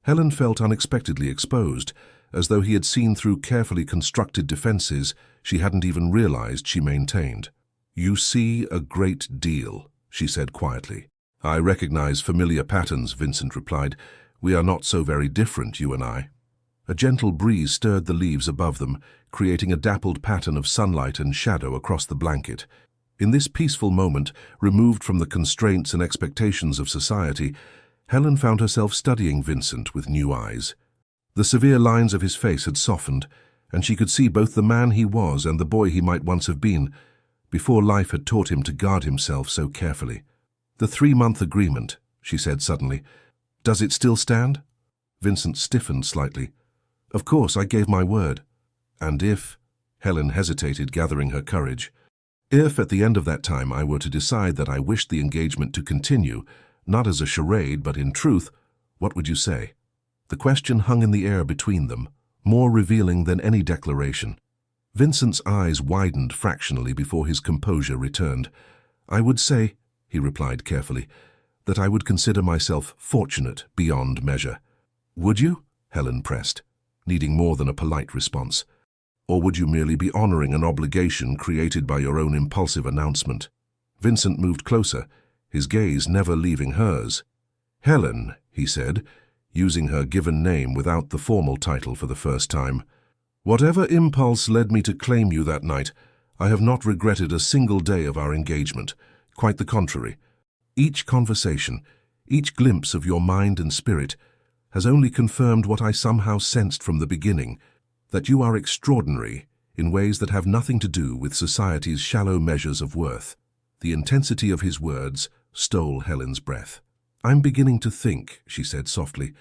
Helen felt unexpectedly exposed, as though he had seen through carefully constructed defenses she hadn't even realized she maintained. "You see a great deal," she said quietly. "I recognize familiar patterns," Vincent replied. "We are not so very different, you and I." A gentle breeze stirred the leaves above them, creating a dappled pattern of sunlight and shadow across the blanket. In this peaceful moment, removed from the constraints and expectations of society, Helen found herself studying Vincent with new eyes. The severe lines of his face had softened, and she could see both the man he was and the boy he might once have been, before life had taught him to guard himself so carefully. "The 3-month agreement," she said suddenly. "Does it still stand?" Vincent stiffened slightly. "Of course, I gave my word." "And if—" Helen hesitated, gathering her courage. "If at the end of that time I were to decide that I wished the engagement to continue, not as a charade but in truth, what would you say?" The question hung in the air between them, more revealing than any declaration. Vincent's eyes widened fractionally before his composure returned. "I would say," he replied carefully, "that I would consider myself fortunate beyond measure." "Would you?" Helen pressed, needing more than a polite response. "Or would you merely be honoring an obligation created by your own impulsive announcement?" Vincent moved closer, his gaze never leaving hers. "Helen," he said, using her given name without the formal title for the first time, "whatever impulse led me to claim you that night, I have not regretted a single day of our engagement. Quite the contrary. Each conversation, each glimpse of your mind and spirit, has only confirmed what I somehow sensed from the beginning, that you are extraordinary in ways that have nothing to do with society's shallow measures of worth." The intensity of his words stole Helen's breath. "I'm beginning to think," she said softly,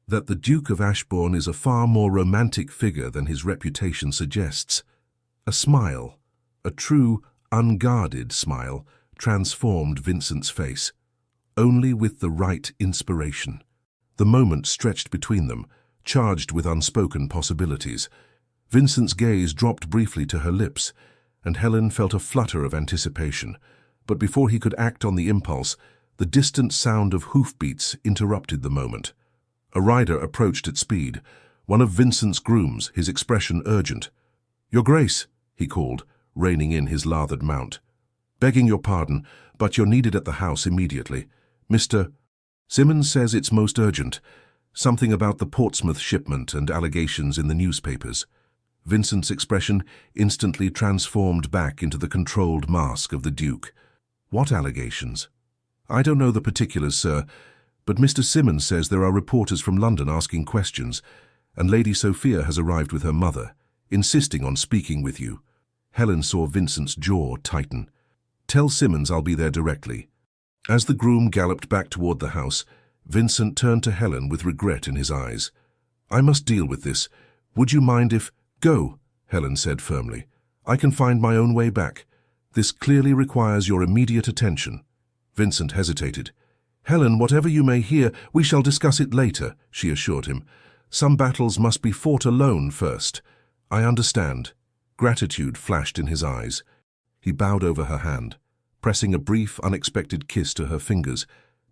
"that the Duke of Ashbourne is a far more romantic figure than his reputation suggests." A smile, a true, unguarded smile, transformed Vincent's face, only with the right inspiration. The moment stretched between them, charged with unspoken possibilities. Vincent's gaze dropped briefly to her lips, and Helen felt a flutter of anticipation. But before he could act on the impulse, the distant sound of hoofbeats interrupted the moment. A rider approached at speed, one of Vincent's grooms, his expression urgent. "Your Grace," he called, reining in his lathered mount. "Begging your pardon, but you're needed at the house immediately. Mr. Simmons says it's most urgent. Something about the Portsmouth shipment and allegations in the newspapers." Vincent's expression instantly transformed back into the controlled mask of the Duke. "What allegations?" "I don't know the particulars, sir, but Mr. Simmons says there are reporters from London asking questions, and Lady Sophia has arrived with her mother, insisting on speaking with you." Helen saw Vincent's jaw tighten. "Tell Simmons I'll be there directly." As the groom galloped back toward the house, Vincent turned to Helen with regret in his eyes. "I must deal with this. Would you mind if—" "Go," Helen said firmly. "I can find my own way back. This clearly requires your immediate attention." Vincent hesitated. "Helen, whatever you may hear, we shall discuss it later," she assured him. "Some battles must be fought alone first." "I understand." Gratitude flashed in his eyes. He bowed over her hand, pressing a brief, unexpected kiss to her fingers,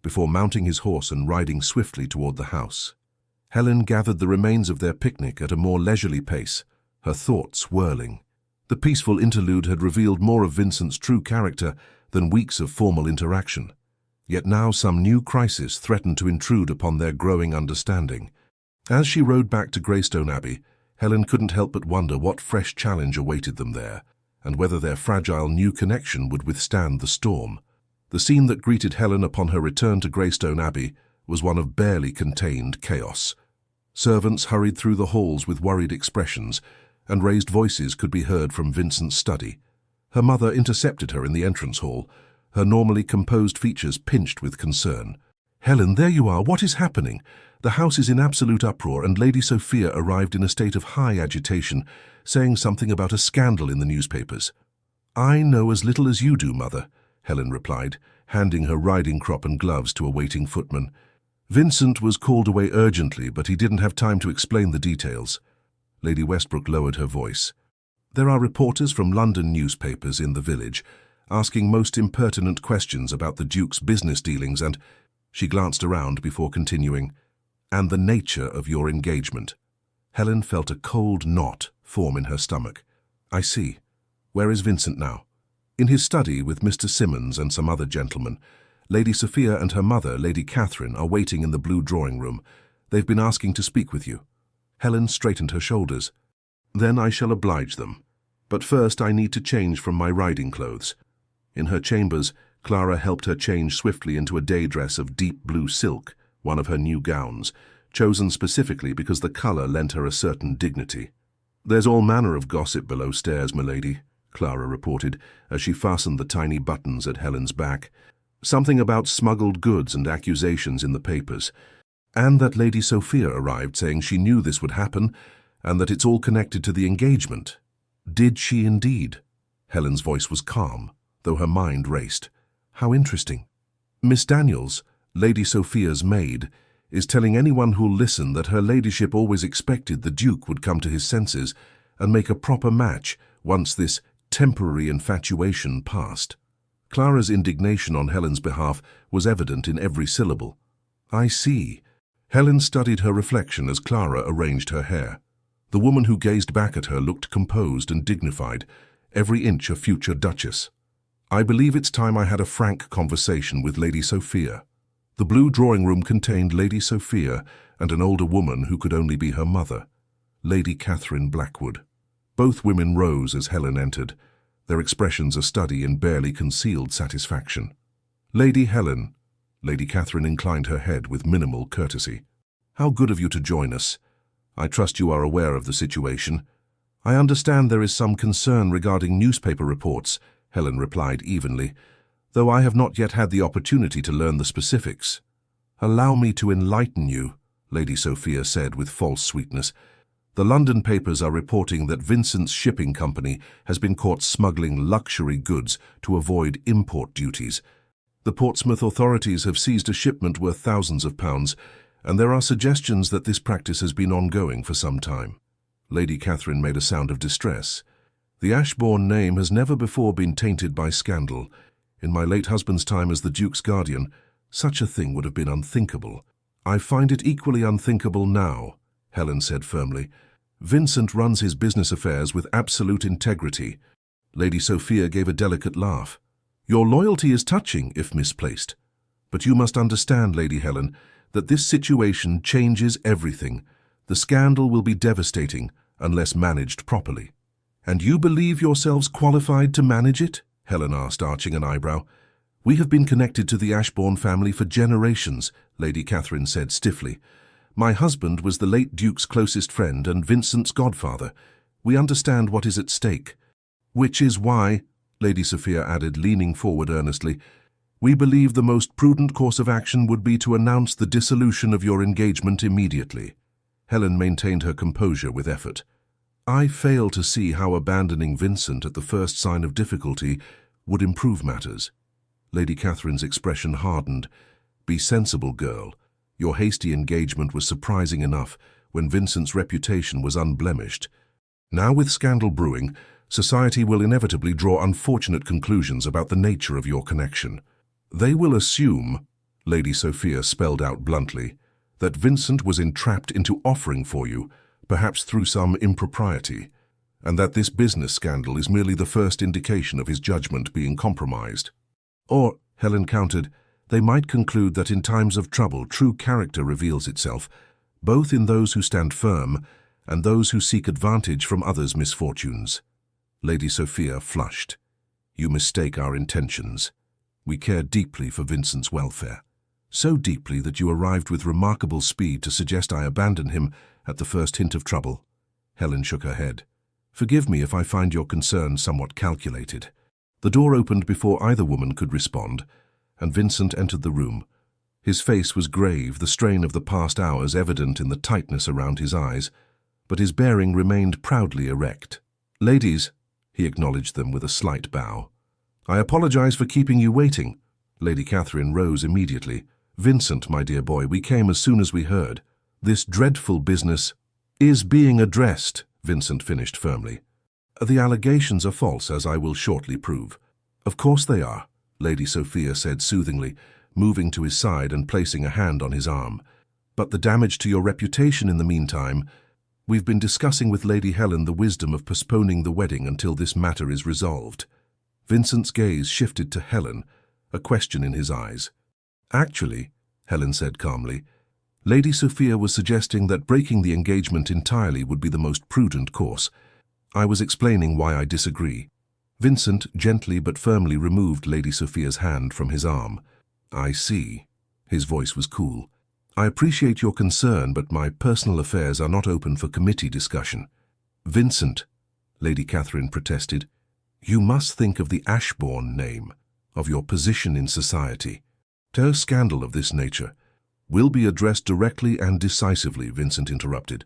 before mounting his horse and riding swiftly toward the house. Helen gathered the remains of their picnic at a more leisurely pace, her thoughts whirling. The peaceful interlude had revealed more of Vincent's true character than weeks of formal interaction. Yet now some new crisis threatened to intrude upon their growing understanding. As she rode back to Greystone Abbey, Helen couldn't help but wonder what fresh challenge awaited them there, and whether their fragile new connection would withstand the storm. The scene that greeted Helen upon her return to Greystone Abbey was one of barely contained chaos. Servants hurried through the halls with worried expressions, and raised voices could be heard from Vincent's study. Her mother intercepted her in the entrance hall, her normally composed features pinched with concern. "Helen, there you are. What is happening? The house is in absolute uproar, and Lady Sophia arrived in a state of high agitation, saying something about a scandal in the newspapers." "I know as little as you do, Mother," Helen replied, handing her riding crop and gloves to a waiting footman. Vincent was called away urgently, but he didn't have time to explain the details. Lady Westbrook lowered her voice. "There are reporters from London newspapers in the village. asking most impertinent questions about the Duke's business dealings and, she glanced around before continuing, and the nature of your engagement. Helen felt a cold knot form in her stomach. I see. Where is Vincent now? In his study with Mr. Simmons and some other gentlemen. Lady Sophia and her mother, Lady Catherine, are waiting in the blue drawing room. They've been asking to speak with you. Helen straightened her shoulders. Then I shall oblige them. But first I need to change from my riding clothes. In her chambers, Clara helped her change swiftly into a day dress of deep blue silk, one of her new gowns, chosen specifically because the colour lent her a certain dignity. There's all manner of gossip below stairs, milady, Clara reported, as she fastened the tiny buttons at Helen's back. Something about smuggled goods and accusations in the papers, and that Lady Sophia arrived saying she knew this would happen, and that it's all connected to the engagement. Did she indeed? Helen's voice was calm, though her mind raced. How interesting. Miss Daniels, Lady Sophia's maid, is telling anyone who'll listen that her ladyship always expected the Duke would come to his senses and make a proper match once this temporary infatuation passed. Clara's indignation on Helen's behalf was evident in every syllable. I see. Helen studied her reflection as Clara arranged her hair. The woman who gazed back at her looked composed and dignified, every inch a future duchess. I believe it's time I had a frank conversation with Lady Sophia. The blue drawing room contained Lady Sophia and an older woman who could only be her mother, Lady Catherine Blackwood. Both women rose as Helen entered, their expressions a study in barely concealed satisfaction. Lady Helen, Lady Catherine inclined her head with minimal courtesy. How good of you to join us. I trust you are aware of the situation. I understand there is some concern regarding newspaper reports, Helen replied evenly, though I have not yet had the opportunity to learn the specifics. Allow me to enlighten you, Lady Sophia said with false sweetness. The London papers are reporting that Vincent's shipping company has been caught smuggling luxury goods to avoid import duties. The Portsmouth authorities have seized a shipment worth thousands of pounds, and there are suggestions that this practice has been ongoing for some time. Lady Catherine made a sound of distress. The Ashbourne name has never before been tainted by scandal. In my late husband's time as the Duke's guardian, such a thing would have been unthinkable. I find it equally unthinkable now, Helen said firmly. Vincent runs his business affairs with absolute integrity. Lady Sophia gave a delicate laugh. Your loyalty is touching, if misplaced. But you must understand, Lady Helen, that this situation changes everything. The scandal will be devastating unless managed properly. And you believe yourselves qualified to manage it? Helen asked, arching an eyebrow. We have been connected to the Ashbourne family for generations, Lady Catherine said stiffly. My husband was the late Duke's closest friend and Vincent's godfather. We understand what is at stake. Which is why, Lady Sophia added, leaning forward earnestly, we believe the most prudent course of action would be to announce the dissolution of your engagement immediately. Helen maintained her composure with effort. I fail to see how abandoning Vincent at the first sign of difficulty would improve matters. Lady Catherine's expression hardened. Be sensible, girl. Your hasty engagement was surprising enough when Vincent's reputation was unblemished. Now with scandal brewing, society will inevitably draw unfortunate conclusions about the nature of your connection. They will assume, Lady Sophia spelled out bluntly, that Vincent was entrapped into offering for you, perhaps through some impropriety, and that this business scandal is merely the first indication of his judgment being compromised. Or, Helen countered, they might conclude that in times of trouble true character reveals itself, both in those who stand firm and those who seek advantage from others' misfortunes. Lady Sophia flushed. You mistake our intentions. We care deeply for Vincent's welfare. So deeply that you arrived with remarkable speed to suggest I abandon him at the first hint of trouble. Helen shook her head. Forgive me if I find your concern somewhat calculated. The door opened before either woman could respond, and Vincent entered the room. His face was grave, the strain of the past hours evident in the tightness around his eyes, but his bearing remained proudly erect. Ladies, he acknowledged them with a slight bow. I apologize for keeping you waiting. Lady Catherine rose immediately. Vincent, my dear boy, we came as soon as we heard. This dreadful business is being addressed, Vincent finished firmly. The allegations are false, as I will shortly prove. Of course they are, Lady Sophia said soothingly, moving to his side and placing a hand on his arm. But the damage to your reputation in the meantime. We've been discussing with Lady Helen the wisdom of postponing the wedding until this matter is resolved. Vincent's gaze shifted to Helen, a question in his eyes. Actually, Helen said calmly, Lady Sophia was suggesting that breaking the engagement entirely would be the most prudent course. I was explaining why I disagree. Vincent gently but firmly removed Lady Sophia's hand from his arm. I see. His voice was cool. I appreciate your concern, but my personal affairs are not open for committee discussion. Vincent, Lady Catherine protested, you must think of the Ashbourne name, of your position in society. A scandal of this nature will be addressed directly and decisively, Vincent interrupted.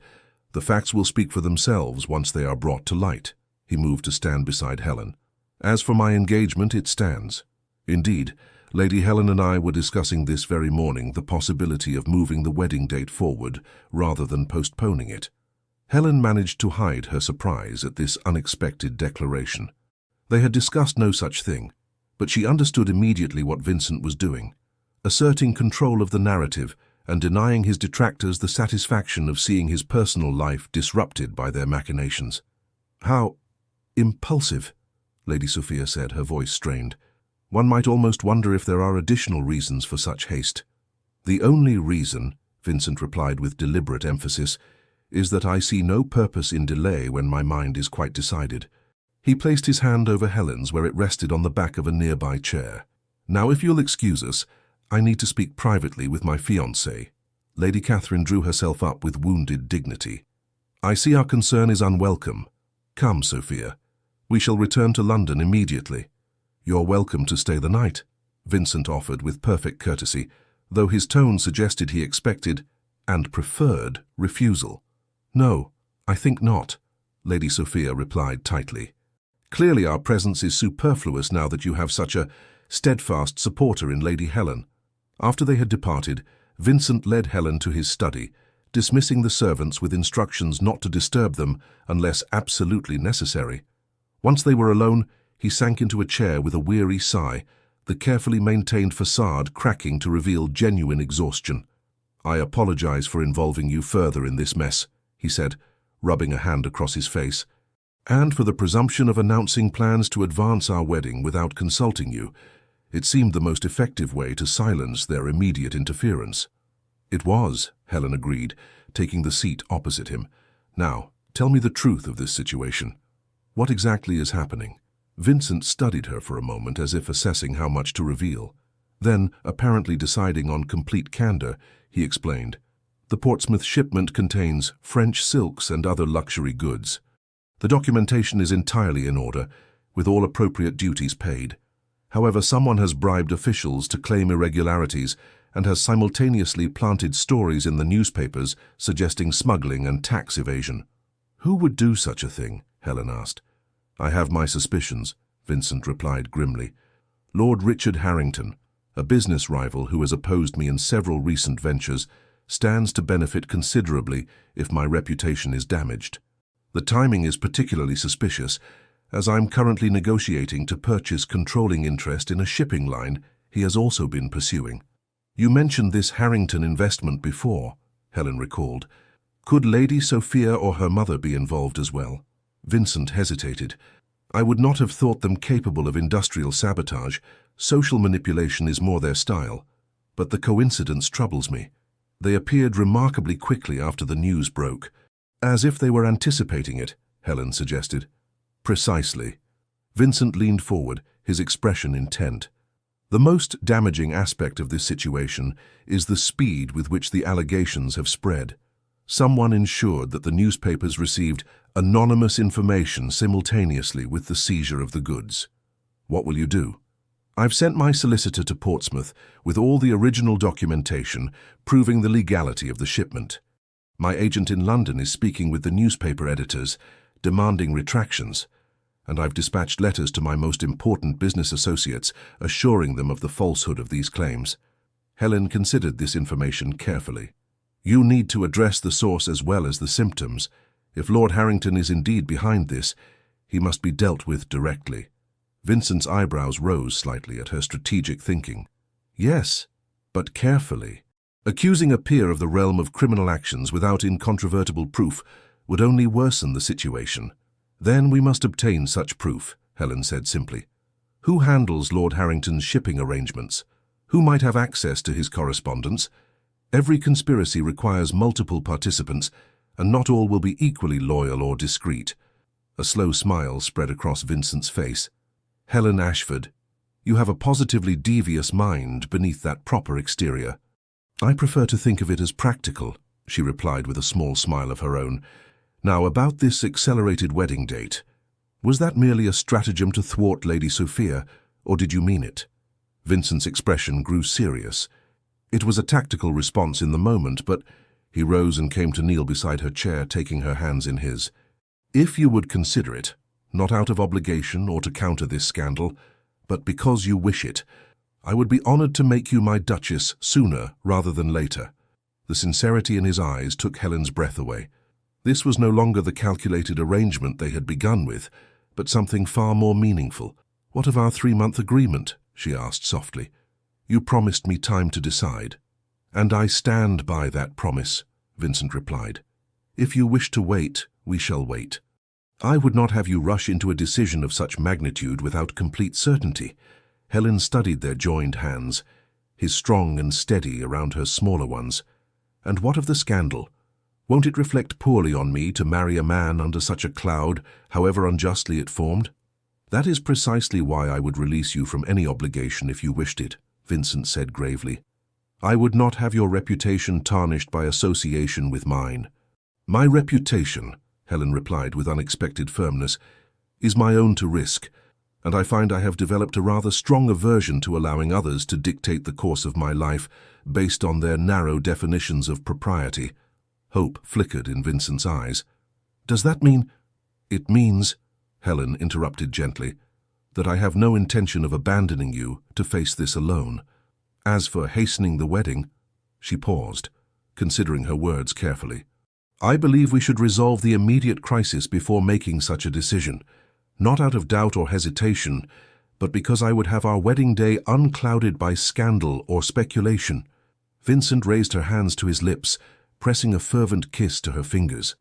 The facts will speak for themselves once they are brought to light. He moved to stand beside Helen. As for my engagement, it stands. Indeed, Lady Helen and I were discussing this very morning the possibility of moving the wedding date forward rather than postponing it. Helen managed to hide her surprise at this unexpected declaration. They had discussed no such thing, but she understood immediately what Vincent was doing, asserting control of the narrative and denying his detractors the satisfaction of seeing his personal life disrupted by their machinations. How impulsive, Lady Sophia said, her voice strained. One might almost wonder if there are additional reasons for such haste. The only reason, Vincent replied with deliberate emphasis, is that I see no purpose in delay when my mind is quite decided. He placed his hand over Helen's where it rested on the back of a nearby chair. Now, if you'll excuse us, I need to speak privately with my fiancé. Lady Catherine drew herself up with wounded dignity. I see our concern is unwelcome. Come, Sophia. We shall return to London immediately. You're welcome to stay the night, Vincent offered with perfect courtesy, though his tone suggested he expected, and preferred, refusal. No, I think not, Lady Sophia replied tightly. Clearly our presence is superfluous now that you have such a steadfast supporter in Lady Helen. After they had departed, Vincent led Helen to his study, dismissing the servants with instructions not to disturb them unless absolutely necessary. Once they were alone, he sank into a chair with a weary sigh, the carefully maintained facade cracking to reveal genuine exhaustion. I apologize for involving you further in this mess, he said, rubbing a hand across his face, and for the presumption of announcing plans to advance our wedding without consulting you. It seemed the most effective way to silence their immediate interference. It was, Helen agreed, taking the seat opposite him. Now, tell me the truth of this situation. What exactly is happening? Vincent studied her for a moment as if assessing how much to reveal. Then, apparently deciding on complete candor, he explained, the Portsmouth shipment contains French silks and other luxury goods. The documentation is entirely in order, with all appropriate duties paid. However, someone has bribed officials to claim irregularities and has simultaneously planted stories in the newspapers suggesting smuggling and tax evasion. Who would do such a thing? Helen asked. I have my suspicions, Vincent replied grimly. Lord Richard Harrington, a business rival who has opposed me in several recent ventures, stands to benefit considerably if my reputation is damaged. The timing is particularly suspicious, as I'm currently negotiating to purchase controlling interest in a shipping line he has also been pursuing. You mentioned this Harrington investment before, Helen recalled. Could Lady Sophia or her mother be involved as well? Vincent hesitated. I would not have thought them capable of industrial sabotage. Social manipulation is more their style. But the coincidence troubles me. They appeared remarkably quickly after the news broke. As if they were anticipating it, Helen suggested. Precisely. Vincent leaned forward, his expression intent. The most damaging aspect of this situation is the speed with which the allegations have spread. Someone ensured that the newspapers received anonymous information simultaneously with the seizure of the goods. What will you do? I've sent my solicitor to Portsmouth with all the original documentation proving the legality of the shipment. My agent in London is speaking with the newspaper editors, demanding retractions, and I've dispatched letters to my most important business associates assuring them of the falsehood of these claims. Helen considered this information carefully. You need to address the source as well as the symptoms. If Lord Harrington is indeed behind this, he must be dealt with directly. Vincent's eyebrows rose slightly at her strategic thinking. Yes, but carefully. Accusing a peer of the realm of criminal actions without incontrovertible proof would only worsen the situation. Then we must obtain such proof, Helen said simply. Who handles Lord Harrington's shipping arrangements? Who might have access to his correspondence? Every conspiracy requires multiple participants, and not all will be equally loyal or discreet. A slow smile spread across Vincent's face. Helen Ashford, you have a positively devious mind beneath that proper exterior. I prefer to think of it as practical, she replied with a small smile of her own. Now, about this accelerated wedding date. Was that merely a stratagem to thwart Lady Sophia, or did you mean it? Vincent's expression grew serious. It was a tactical response in the moment, but he rose and came to kneel beside her chair, taking her hands in his. If you would consider it, not out of obligation or to counter this scandal, but because you wish it, I would be honored to make you my Duchess sooner rather than later. The sincerity in his eyes took Helen's breath away. This was no longer the calculated arrangement they had begun with, but something far more meaningful. What of our 3-month agreement? She asked softly. You promised me time to decide. And I stand by that promise, Vincent replied. If you wish to wait, we shall wait. I would not have you rush into a decision of such magnitude without complete certainty. Helen studied their joined hands, his strong and steady around her smaller ones. And what of the scandal? Won't it reflect poorly on me to marry a man under such a cloud, however unjustly it formed? That is precisely why I would release you from any obligation if you wished it, Vincent said gravely. I would not have your reputation tarnished by association with mine. My reputation, Helen replied with unexpected firmness, is my own to risk, and I find I have developed a rather strong aversion to allowing others to dictate the course of my life based on their narrow definitions of propriety. Hope flickered in Vincent's eyes. Does that mean— It means, Helen interrupted gently, that I have no intention of abandoning you to face this alone. As for hastening the wedding, she paused, considering her words carefully. I believe we should resolve the immediate crisis before making such a decision, not out of doubt or hesitation, but because I would have our wedding day unclouded by scandal or speculation. Vincent raised her hands to his lips, pressing a fervent kiss to her fingers.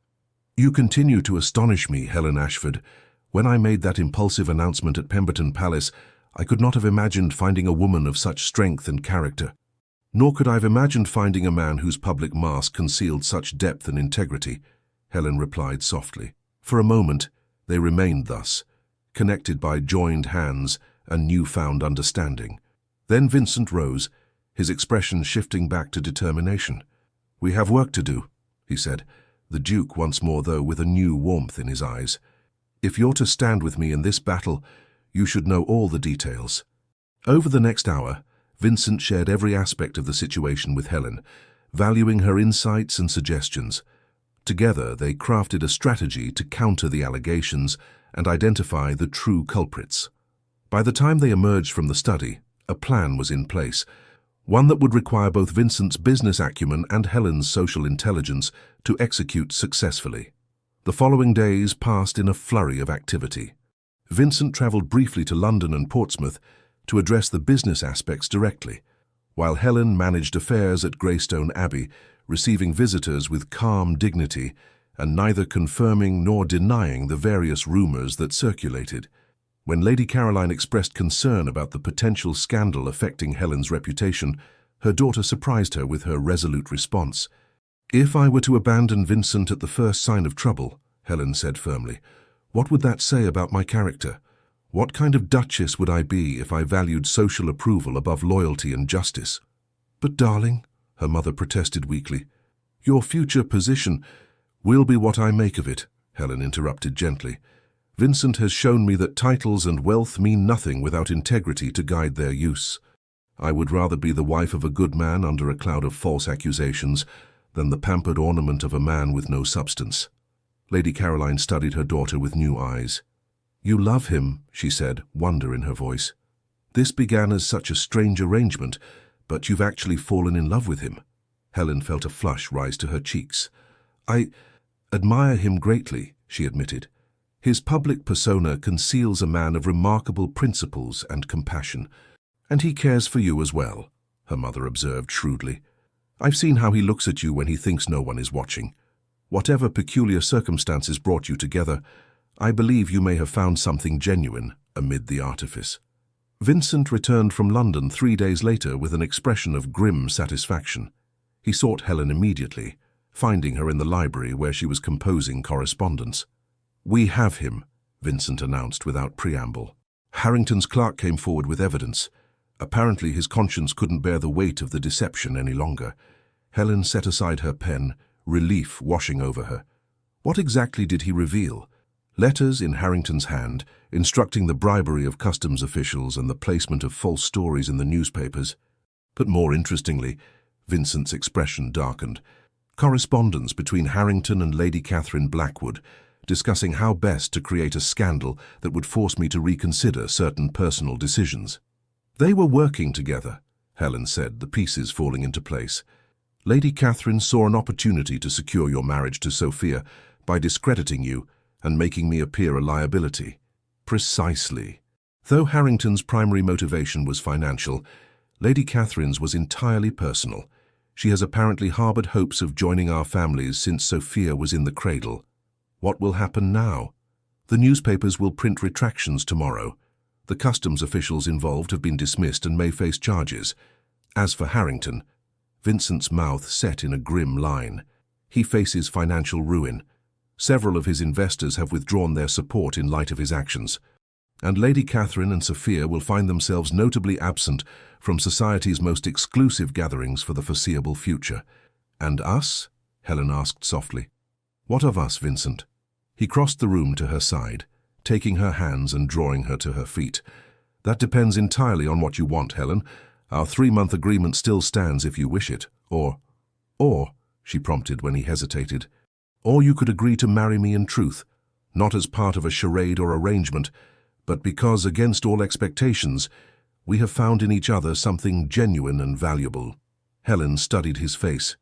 You continue to astonish me, Helen Ashford. When I made that impulsive announcement at Pemberton Palace, I could not have imagined finding a woman of such strength and character. Nor could I have imagined finding a man whose public mask concealed such depth and integrity, Helen replied softly. For a moment, they remained thus, connected by joined hands and newfound understanding. Then Vincent rose, his expression shifting back to determination. We have work to do, he said, the Duke once more though with a new warmth in his eyes. If you're to stand with me in this battle, you should know all the details. Over the next hour, Vincent shared every aspect of the situation with Helen, valuing her insights and suggestions. Together, they crafted a strategy to counter the allegations and identify the true culprits. By the time they emerged from the study, a plan was in place, one that would require both Vincent's business acumen and Helen's social intelligence to execute successfully. The following days passed in a flurry of activity. Vincent travelled briefly to London and Portsmouth to address the business aspects directly, while Helen managed affairs at Greystone Abbey, receiving visitors with calm dignity and neither confirming nor denying the various rumours that circulated. When Lady Caroline expressed concern about the potential scandal affecting Helen's reputation, her daughter surprised her with her resolute response. If I were to abandon Vincent at the first sign of trouble, Helen said firmly, what would that say about my character? What kind of duchess would I be if I valued social approval above loyalty and justice? But darling, her mother protested weakly, your future position will be what I make of it, Helen interrupted gently. Vincent has shown me that titles and wealth mean nothing without integrity to guide their use. I would rather be the wife of a good man under a cloud of false accusations than the pampered ornament of a man with no substance. Lady Caroline studied her daughter with new eyes. You love him, she said, wonder in her voice. This began as such a strange arrangement, but you've actually fallen in love with him. Helen felt a flush rise to her cheeks. I admire him greatly, she admitted. His public persona conceals a man of remarkable principles and compassion. And he cares for you as well, her mother observed shrewdly. I've seen how he looks at you when he thinks no one is watching. Whatever peculiar circumstances brought you together, I believe you may have found something genuine amid the artifice. Vincent returned from London 3 days later with an expression of grim satisfaction. He sought Helen immediately, finding her in the library where she was composing correspondence. "We have him," Vincent announced without preamble. Harrington's clerk came forward with evidence. Apparently his conscience couldn't bear the weight of the deception any longer. Helen set aside her pen, relief washing over her. What exactly did he reveal? Letters in Harrington's hand, instructing the bribery of customs officials and the placement of false stories in the newspapers. But more interestingly, Vincent's expression darkened. Correspondence between Harrington and Lady Catherine Blackwood, discussing how best to create a scandal that would force me to reconsider certain personal decisions. They were working together, Helen said, the pieces falling into place. Lady Catherine saw an opportunity to secure your marriage to Sophia by discrediting you and making me appear a liability. Precisely. Though Harrington's primary motivation was financial, Lady Catherine's was entirely personal. She has apparently harbored hopes of joining our families since Sophia was in the cradle. What will happen now? The newspapers will print retractions tomorrow. The customs officials involved have been dismissed and may face charges. As for Harrington, Vincent's mouth set in a grim line. He faces financial ruin. Several of his investors have withdrawn their support in light of his actions. And Lady Catherine and Sophia will find themselves notably absent from society's most exclusive gatherings for the foreseeable future. And us? Helen asked softly. What of us, Vincent? He crossed the room to her side, taking her hands and drawing her to her feet. That depends entirely on what you want, Helen. Our 3-month agreement still stands if you wish it. Or, she prompted when he hesitated. Or you could agree to marry me in truth, not as part of a charade or arrangement, but because, against all expectations, we have found in each other something genuine and valuable. Helen studied his face,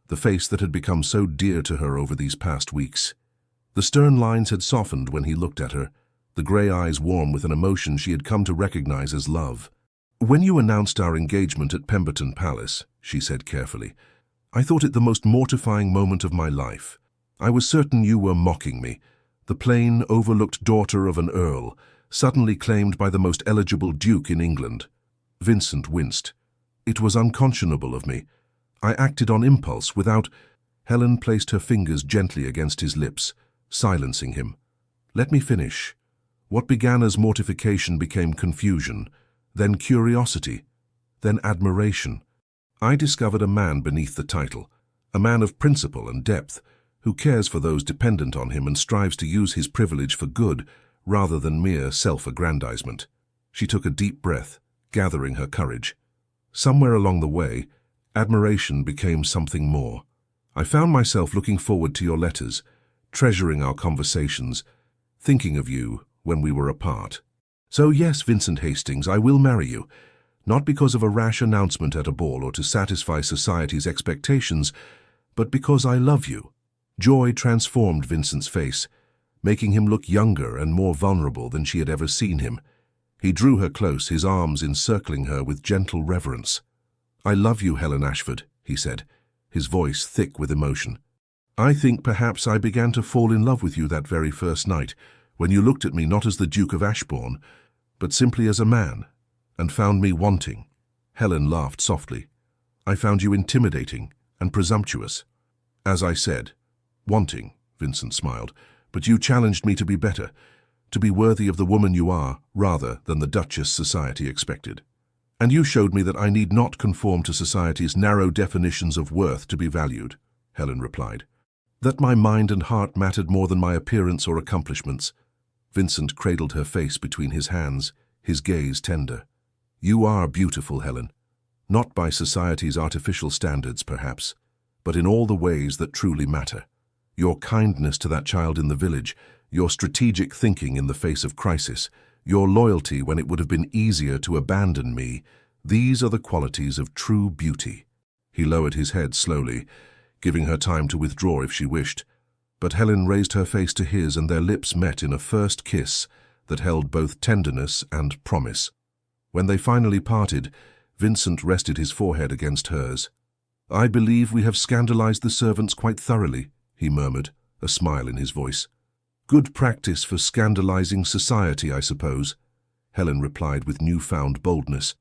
the face that had become so dear to her over these past weeks. The stern lines had softened when he looked at her, the grey eyes warm with an emotion she had come to recognize as love. When you announced our engagement at Pemberton Palace, she said carefully, I thought it the most mortifying moment of my life. I was certain you were mocking me, the plain, overlooked daughter of an earl, suddenly claimed by the most eligible duke in England. Vincent winced. It was unconscionable of me. I acted on impulse without... Helen placed her fingers gently against his lips, silencing him. Let me finish. What began as mortification became confusion, then curiosity, then admiration. I discovered a man beneath the title, a man of principle and depth, who cares for those dependent on him and strives to use his privilege for good rather than mere self-aggrandizement. She took a deep breath, gathering her courage. Somewhere along the way, admiration became something more. I found myself looking forward to your letters, treasuring our conversations, thinking of you when we were apart. So yes, Vincent Hastings, I will marry you, not because of a rash announcement at a ball or to satisfy society's expectations, but because I love you. Joy transformed Vincent's face, making him look younger and more vulnerable than she had ever seen him. He drew her close, his arms encircling her with gentle reverence. I love you, Helen Ashford, he said, his voice thick with emotion. I think perhaps I began to fall in love with you that very first night, when you looked at me not as the Duke of Ashbourne, but simply as a man, and found me wanting. Helen laughed softly. I found you intimidating and presumptuous. As I said, wanting, Vincent smiled, but you challenged me to be better, to be worthy of the woman you are, rather than the Duchess society expected. And you showed me that I need not conform to society's narrow definitions of worth to be valued, Helen replied. That my mind and heart mattered more than my appearance or accomplishments. Vincent cradled her face between his hands, his gaze tender. You are beautiful, Helen. Not by society's artificial standards, perhaps, but in all the ways that truly matter. Your kindness to that child in the village, your strategic thinking in the face of crisis, your loyalty when it would have been easier to abandon me, these are the qualities of true beauty. He lowered his head slowly, giving her time to withdraw if she wished. But Helen raised her face to his, and their lips met in a first kiss that held both tenderness and promise. When they finally parted, Vincent rested his forehead against hers. "I believe we have scandalized the servants quite thoroughly," he murmured, a smile in his voice. "Good practice for scandalizing society, I suppose," Helen replied with newfound boldness.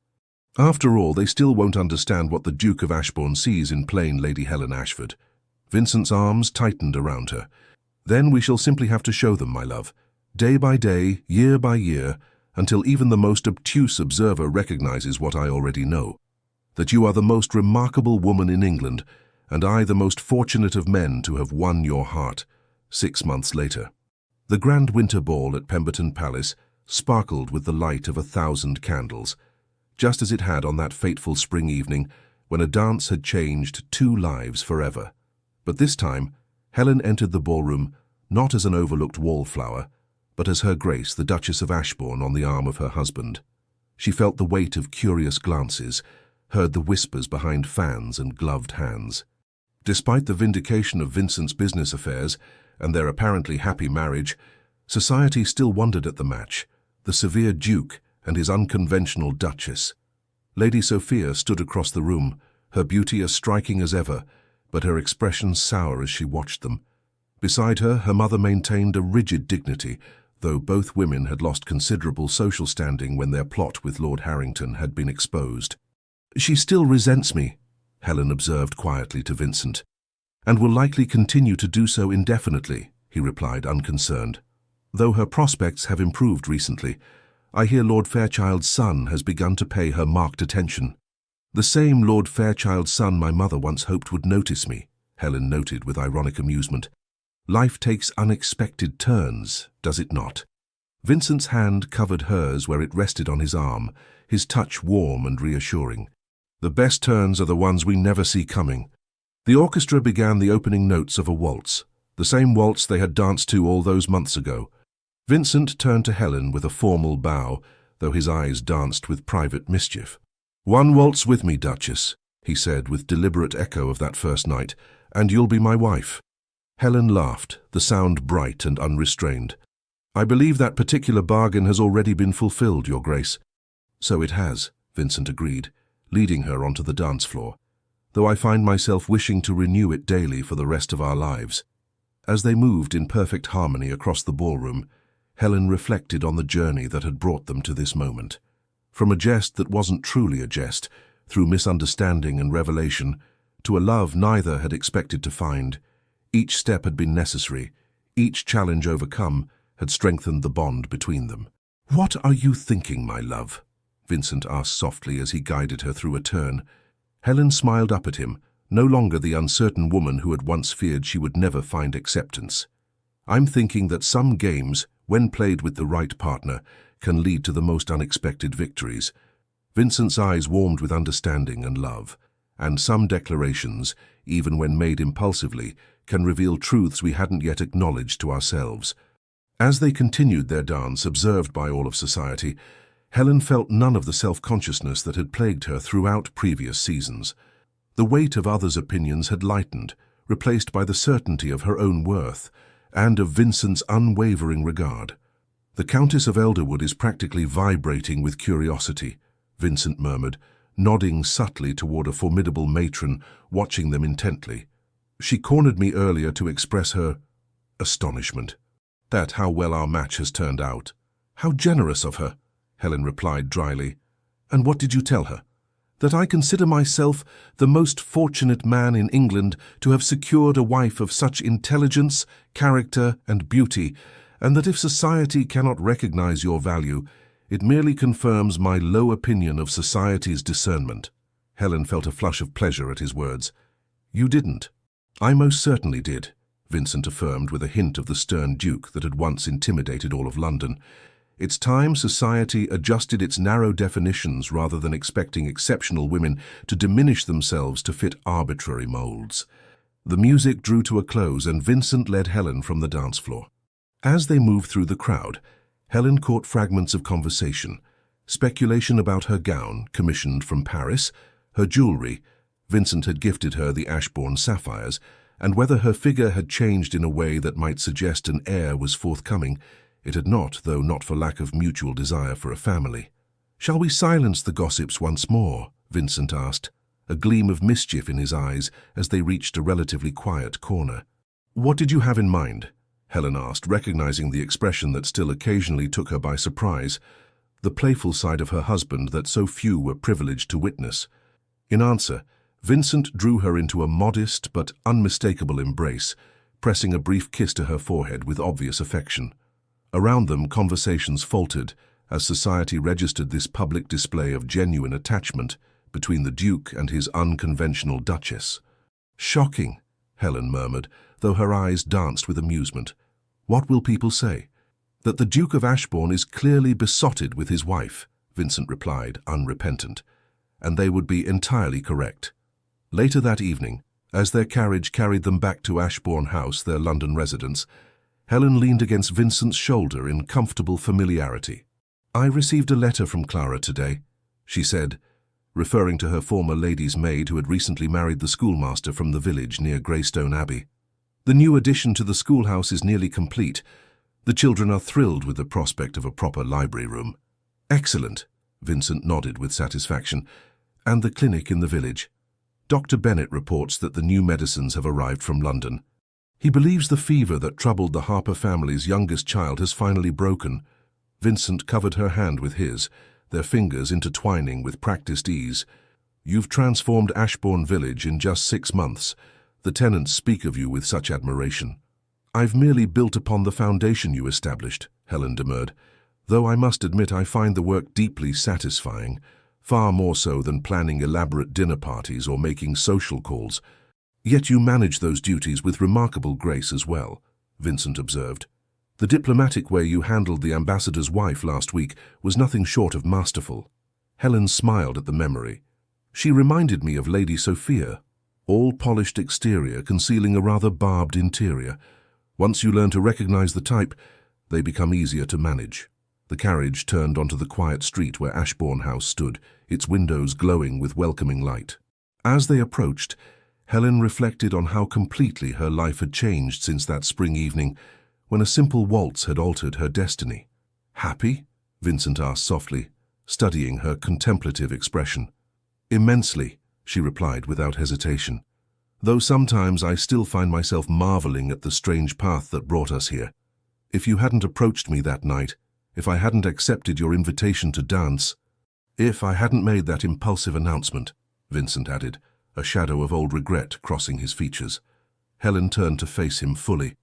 "After all, they still won't understand what the Duke of Ashbourne sees in plain Lady Helen Ashford." Vincent's arms tightened around her. "Then we shall simply have to show them, my love, day by day, year by year, until even the most obtuse observer recognizes what I already know, that you are the most remarkable woman in England, and I the most fortunate of men to have won your heart." 6 months later. The grand winter ball at Pemberton Palace sparkled with the light of 1,000 candles, just as it had on that fateful spring evening when a dance had changed 2 lives forever. But this time, Helen entered the ballroom not as an overlooked wallflower, but as Her Grace the Duchess of Ashbourne on the arm of her husband. She felt the weight of curious glances, heard the whispers behind fans and gloved hands. Despite the vindication of Vincent's business affairs and their apparently happy marriage, society still wondered at the match, the severe Duke and his unconventional Duchess. Lady Sophia stood across the room, her beauty as striking as ever, but her expression sour as she watched them. Beside her, her mother maintained a rigid dignity, though both women had lost considerable social standing when their plot with Lord Harrington had been exposed. "She still resents me," Helen observed quietly to Vincent. "And will likely continue to do so indefinitely," he replied, unconcerned. "Though her prospects have improved recently, I hear Lord Fairchild's son has begun to pay her marked attention." "The same Lord Fairchild's son my mother once hoped would notice me," Helen noted with ironic amusement. "Life takes unexpected turns, does it not?" Vincent's hand covered hers where it rested on his arm, his touch warm and reassuring. "The best turns are the ones we never see coming." The orchestra began the opening notes of a waltz, the same waltz they had danced to all those months ago. Vincent turned to Helen with a formal bow, though his eyes danced with private mischief. "One waltz with me, Duchess," he said with deliberate echo of that first night, "and you'll be my wife." Helen laughed, the sound bright and unrestrained. "I believe that particular bargain has already been fulfilled, Your Grace." "So it has," Vincent agreed, leading her onto the dance floor, "though I find myself wishing to renew it daily for the rest of our lives." As they moved in perfect harmony across the ballroom, Helen reflected on the journey that had brought them to this moment. From a jest that wasn't truly a jest, through misunderstanding and revelation, to a love neither had expected to find. Each step had been necessary, each challenge overcome had strengthened the bond between them. "What are you thinking, my love?" Vincent asked softly as he guided her through a turn. Helen smiled up at him, no longer the uncertain woman who had once feared she would never find acceptance. "I'm thinking that some games, when played with the right partner, can lead to the most unexpected victories." Vincent's eyes warmed with understanding and love, and some declarations, even when made impulsively, can reveal truths we hadn't yet acknowledged to ourselves. As they continued their dance, observed by all of society, Helen felt none of the self-consciousness that had plagued her throughout previous seasons. The weight of others' opinions had lightened, replaced by the certainty of her own worth, and of Vincent's unwavering regard. "The Countess of Elderwood is practically vibrating with curiosity," Vincent murmured, nodding subtly toward a formidable matron, watching them intently. "She cornered me earlier to express her astonishment at how well our match has turned out." "How generous of her," Helen replied dryly. "And what did you tell her?" "That I consider myself the most fortunate man in England to have secured a wife of such intelligence, character, and beauty, and that if society cannot recognize your value, it merely confirms my low opinion of society's discernment." Helen felt a flush of pleasure at his words. "You didn't." "I most certainly did," Vincent affirmed with a hint of the stern Duke that had once intimidated all of London. "It's time society adjusted its narrow definitions rather than expecting exceptional women to diminish themselves to fit arbitrary molds." The music drew to a close and Vincent led Helen from the dance floor. As they moved through the crowd, Helen caught fragments of conversation, speculation about her gown, commissioned from Paris, her jewelry — Vincent had gifted her the Ashbourne sapphires — and whether her figure had changed in a way that might suggest an heir was forthcoming, it had not, though not for lack of mutual desire for a family. "Shall we silence the gossips once more?" Vincent asked, a gleam of mischief in his eyes as they reached a relatively quiet corner. "What did you have in mind?" Helen asked, recognizing the expression that still occasionally took her by surprise, the playful side of her husband that so few were privileged to witness. In answer, Vincent drew her into a modest but unmistakable embrace, pressing a brief kiss to her forehead with obvious affection. Around them, conversations faltered as society registered this public display of genuine attachment between the Duke and his unconventional Duchess. "Shocking," Helen murmured, though her eyes danced with amusement. "What will people say?" "That the Duke of Ashbourne is clearly besotted with his wife," Vincent replied, unrepentant. "And they would be entirely correct." Later that evening, as their carriage carried them back to Ashbourne House, their London residence, Helen leaned against Vincent's shoulder in comfortable familiarity. "I received a letter from Clara today," she said, referring to her former lady's maid who had recently married the schoolmaster from the village near Greystone Abbey. "The new addition to the schoolhouse is nearly complete. The children are thrilled with the prospect of a proper library room." "Excellent," Vincent nodded with satisfaction. "And the clinic in the village? Dr. Bennett reports that the new medicines have arrived from London. He believes the fever that troubled the Harper family's youngest child has finally broken." Vincent covered her hand with his, their fingers intertwining with practiced ease. "You've transformed Ashbourne Village in just 6 months. The tenants speak of you with such admiration." "I've merely built upon the foundation you established," Helen demurred, "though I must admit I find the work deeply satisfying, far more so than planning elaborate dinner parties or making social calls." "Yet you manage those duties with remarkable grace as well," Vincent observed. "The diplomatic way you handled the ambassador's wife last week was nothing short of masterful." Helen smiled at the memory. "She reminded me of Lady Sophia, all polished exterior concealing a rather barbed interior. Once you learn to recognize the type, they become easier to manage." The carriage turned onto the quiet street where Ashbourne House stood, its windows glowing with welcoming light. As they approached, Helen reflected on how completely her life had changed since that spring evening, when a simple waltz had altered her destiny. "Happy?" Vincent asked softly, studying her contemplative expression. "Immensely," she replied without hesitation. "Though sometimes I still find myself marveling at the strange path that brought us here. If you hadn't approached me that night, if I hadn't accepted your invitation to dance, if I hadn't made that impulsive announcement," Vincent added, a shadow of old regret crossing his features. Helen turned to face him fully.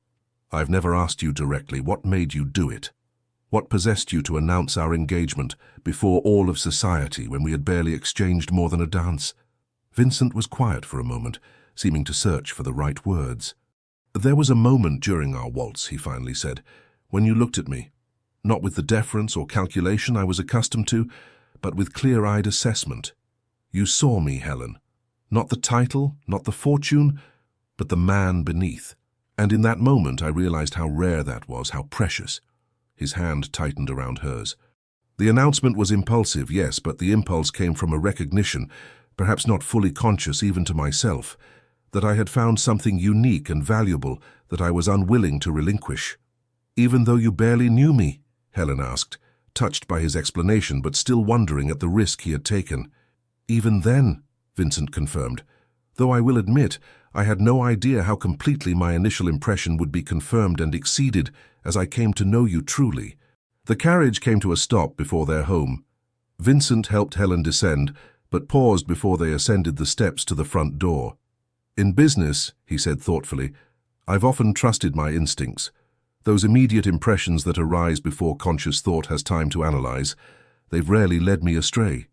"I've never asked you directly what made you do it. What possessed you to announce our engagement before all of society when we had barely exchanged more than a dance?" Vincent was quiet for a moment, seeming to search for the right words. "There was a moment during our waltz," he finally said, "when you looked at me, not with the deference or calculation I was accustomed to, but with clear-eyed assessment. You saw me, Helen. Not the title, not the fortune, but the man beneath. And in that moment I realized how rare that was, how precious." His hand tightened around hers. "The announcement was impulsive, yes, but the impulse came from a recognition, perhaps not fully conscious even to myself, that I had found something unique and valuable that I was unwilling to relinquish." "Even though you barely knew me?" Helen asked, touched by his explanation but still wondering at the risk he had taken. "Even then," Vincent confirmed, "though I will admit I had no idea how completely my initial impression would be confirmed and exceeded as I came to know you truly." The carriage came to a stop before their home. Vincent helped Helen descend, but paused before they ascended the steps to the front door. "In business," he said thoughtfully, "I've often trusted my instincts. Those immediate impressions that arise before conscious thought has time to analyze, they've rarely led me astray."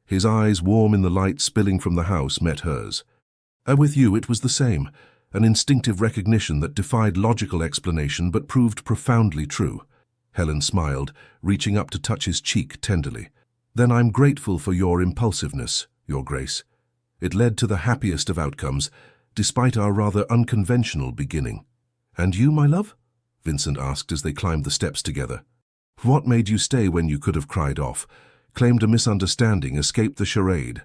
His eyes, warm in the light spilling from the house, met hers. "With you it was the same, an instinctive recognition that defied logical explanation but proved profoundly true." Helen smiled, reaching up to touch his cheek tenderly. "Then I'm grateful for your impulsiveness, Your Grace. It led to the happiest of outcomes, despite our rather unconventional beginning." "And you, my love?" Vincent asked as they climbed the steps together. "What made you stay when you could have cried off, claimed a misunderstanding, escaped the charade?"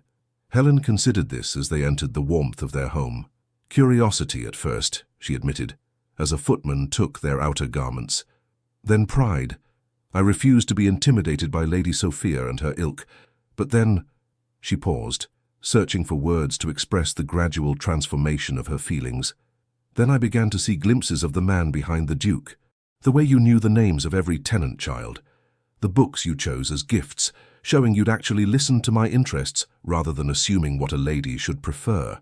Helen considered this as they entered the warmth of their home. Curiosity at first, she admitted, as a footman took their outer garments. Then pride. I refused to be intimidated by Lady Sophia and her ilk. But then, she paused, searching for words to express the gradual transformation of her feelings. Then I began to see glimpses of the man behind the Duke. The way you knew the names of every tenant child. The books you chose as gifts, showing you'd actually listened to my interests rather than assuming what a lady should prefer.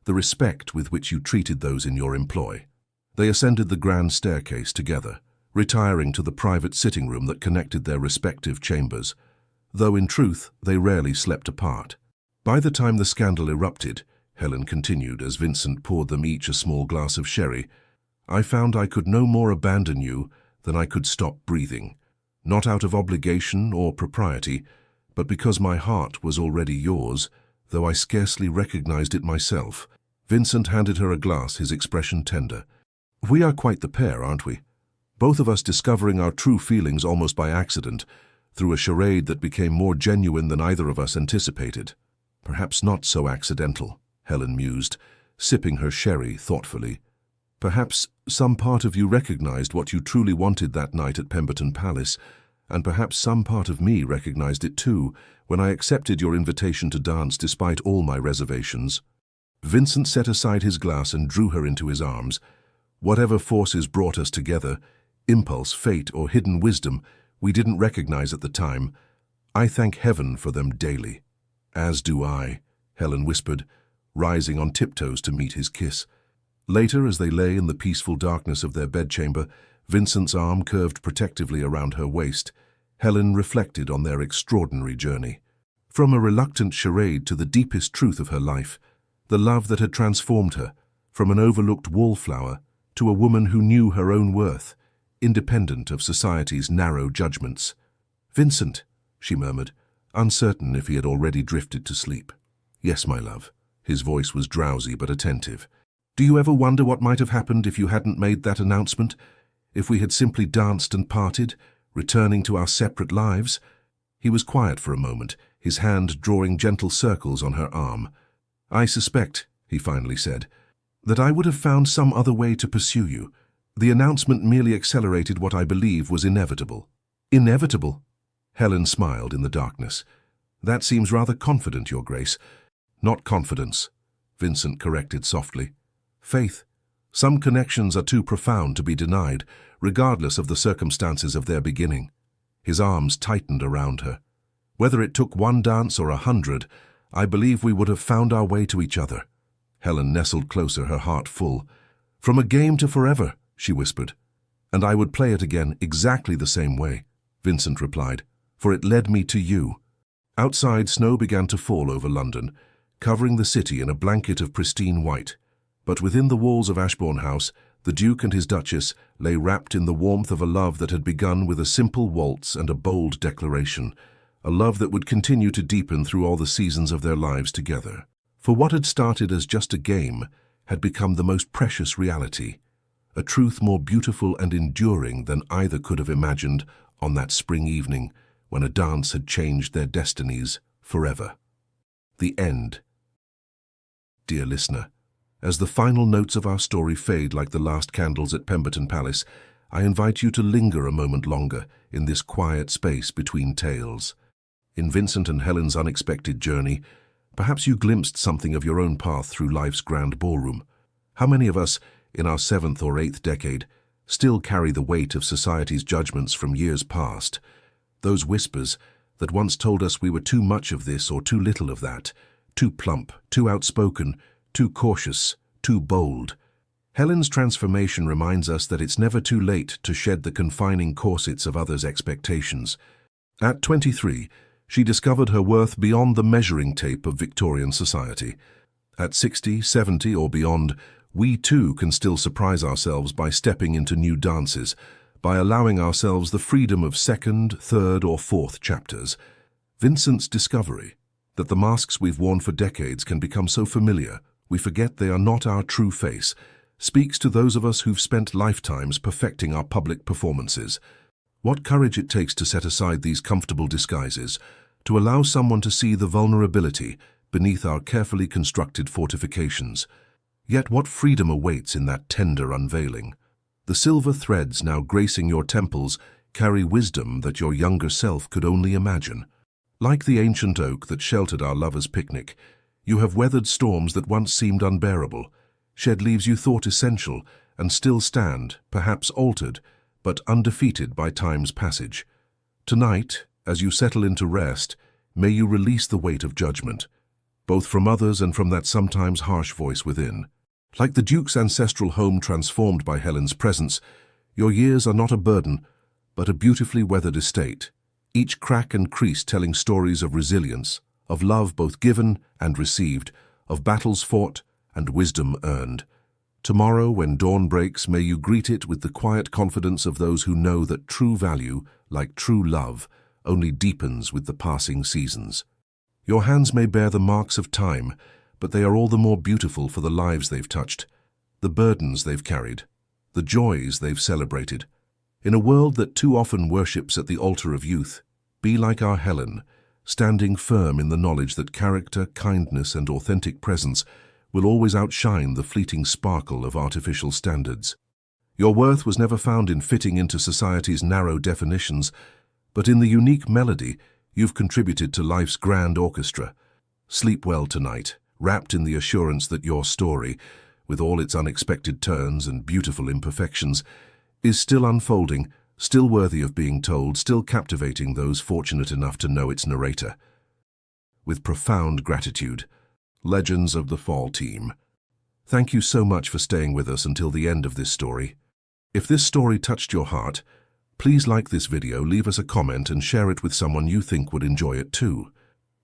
The respect with which you treated those in your employ. They ascended the grand staircase together, retiring to the private sitting room that connected their respective chambers, though in truth they rarely slept apart. By the time the scandal erupted, Helen continued as Vincent poured them each a small glass of sherry, I found I could no more abandon you than I could stop breathing, not out of obligation or propriety, but because my heart was already yours, though I scarcely recognized it myself. Vincent handed her a glass, his expression tender. We are quite the pair, aren't we? Both of us discovering our true feelings almost by accident, through a charade that became more genuine than either of us anticipated. Perhaps not so accidental, Helen mused, sipping her sherry thoughtfully. Perhaps some part of you recognized what you truly wanted that night at Pemberton Palace, and perhaps some part of me recognized it too when I accepted your invitation to dance despite all my reservations. Vincent set aside his glass and drew her into his arms. Whatever forces brought us together, impulse, fate, or hidden wisdom, we didn't recognize at the time. I thank heaven for them daily. As do I, Helen whispered, rising on tiptoes to meet his kiss. Later, as they lay in the peaceful darkness of their bedchamber, Vincent's arm curved protectively around her waist. Helen reflected on their extraordinary journey. From a reluctant charade to the deepest truth of her life, the love that had transformed her, from an overlooked wallflower to a woman who knew her own worth, independent of society's narrow judgments. Vincent, she murmured, uncertain if he had already drifted to sleep. Yes, my love. His voice was drowsy but attentive. Do you ever wonder what might have happened if you hadn't made that announcement? If we had simply danced and parted, returning to our separate lives? He was quiet for a moment, his hand drawing gentle circles on her arm. I suspect, he finally said, that I would have found some other way to pursue you. The announcement merely accelerated what I believe was inevitable. Inevitable? Helen smiled in the darkness. That seems rather confident, Your Grace. Not confidence, Vincent corrected softly. Faith. Some connections are too profound to be denied, regardless of the circumstances of their beginning. His arms tightened around her. Whether it took one dance or 100, I believe we would have found our way to each other. Helen nestled closer, her heart full. From a game to forever, she whispered. And I would play it again exactly the same way, Vincent replied, for it led me to you. Outside, snow began to fall over London, covering the city in a blanket of pristine white. But within the walls of Ashbourne House, the Duke and his Duchess lay wrapped in the warmth of a love that had begun with a simple waltz and a bold declaration, a love that would continue to deepen through all the seasons of their lives together. For what had started as just a game had become the most precious reality, a truth more beautiful and enduring than either could have imagined on that spring evening when a dance had changed their destinies forever. The end. Dear listener, as the final notes of our story fade like the last candles at Pemberton Palace, I invite you to linger a moment longer in this quiet space between tales. In Vincent and Helen's unexpected journey, perhaps you glimpsed something of your own path through life's grand ballroom. How many of us, in our 7th or 8th decade, still carry the weight of society's judgments from years past? Those whispers that once told us we were too much of this or too little of that, too plump, too outspoken, too cautious, too bold. Helen's transformation reminds us that it's never too late to shed the confining corsets of others' expectations. At 23, she discovered her worth beyond the measuring tape of Victorian society. At 60, 70, or beyond, we too can still surprise ourselves by stepping into new dances, by allowing ourselves the freedom of 2nd, 3rd, or 4th chapters. Vincent's discovery that the masks we've worn for decades can become so familiar we forget they are not our true face, speaks to those of us who've spent lifetimes perfecting our public performances. What courage it takes to set aside these comfortable disguises, to allow someone to see the vulnerability beneath our carefully constructed fortifications. Yet what freedom awaits in that tender unveiling? The silver threads now gracing your temples carry wisdom that your younger self could only imagine. Like the ancient oak that sheltered our lovers' picnic, you have weathered storms that once seemed unbearable, shed leaves you thought essential, and still stand, perhaps altered, but undefeated by time's passage. Tonight, as you settle into rest, may you release the weight of judgment, both from others and from that sometimes harsh voice within. Like the Duke's ancestral home transformed by Helen's presence, your years are not a burden, but a beautifully weathered estate, each crack and crease telling stories of resilience, of love both given and received, of battles fought and wisdom earned. Tomorrow, when dawn breaks, may you greet it with the quiet confidence of those who know that true value, like true love, only deepens with the passing seasons. Your hands may bear the marks of time, but they are all the more beautiful for the lives they've touched, the burdens they've carried, the joys they've celebrated. In a world that too often worships at the altar of youth, be like our Helen, standing firm in the knowledge that character, kindness, and authentic presence will always outshine the fleeting sparkle of artificial standards. Your worth was never found in fitting into society's narrow definitions, but in the unique melody you've contributed to life's grand orchestra. Sleep well tonight, wrapped in the assurance that your story, with all its unexpected turns and beautiful imperfections, is still unfolding, still worthy of being told, still captivating those fortunate enough to know its narrator. With profound gratitude, Legends of the Fall team. Thank you so much for staying with us until the end of this story. If this story touched your heart, please like this video, leave us a comment, and share it with someone you think would enjoy it too.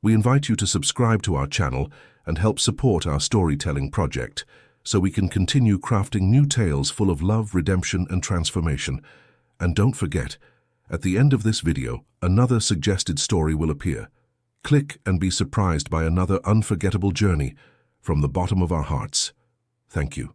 We invite you to subscribe to our channel and help support our storytelling project, so we can continue crafting new tales full of love, redemption, and transformation. And don't forget, at the end of this video, another suggested story will appear. Click and be surprised by another unforgettable journey from the bottom of our hearts. Thank you.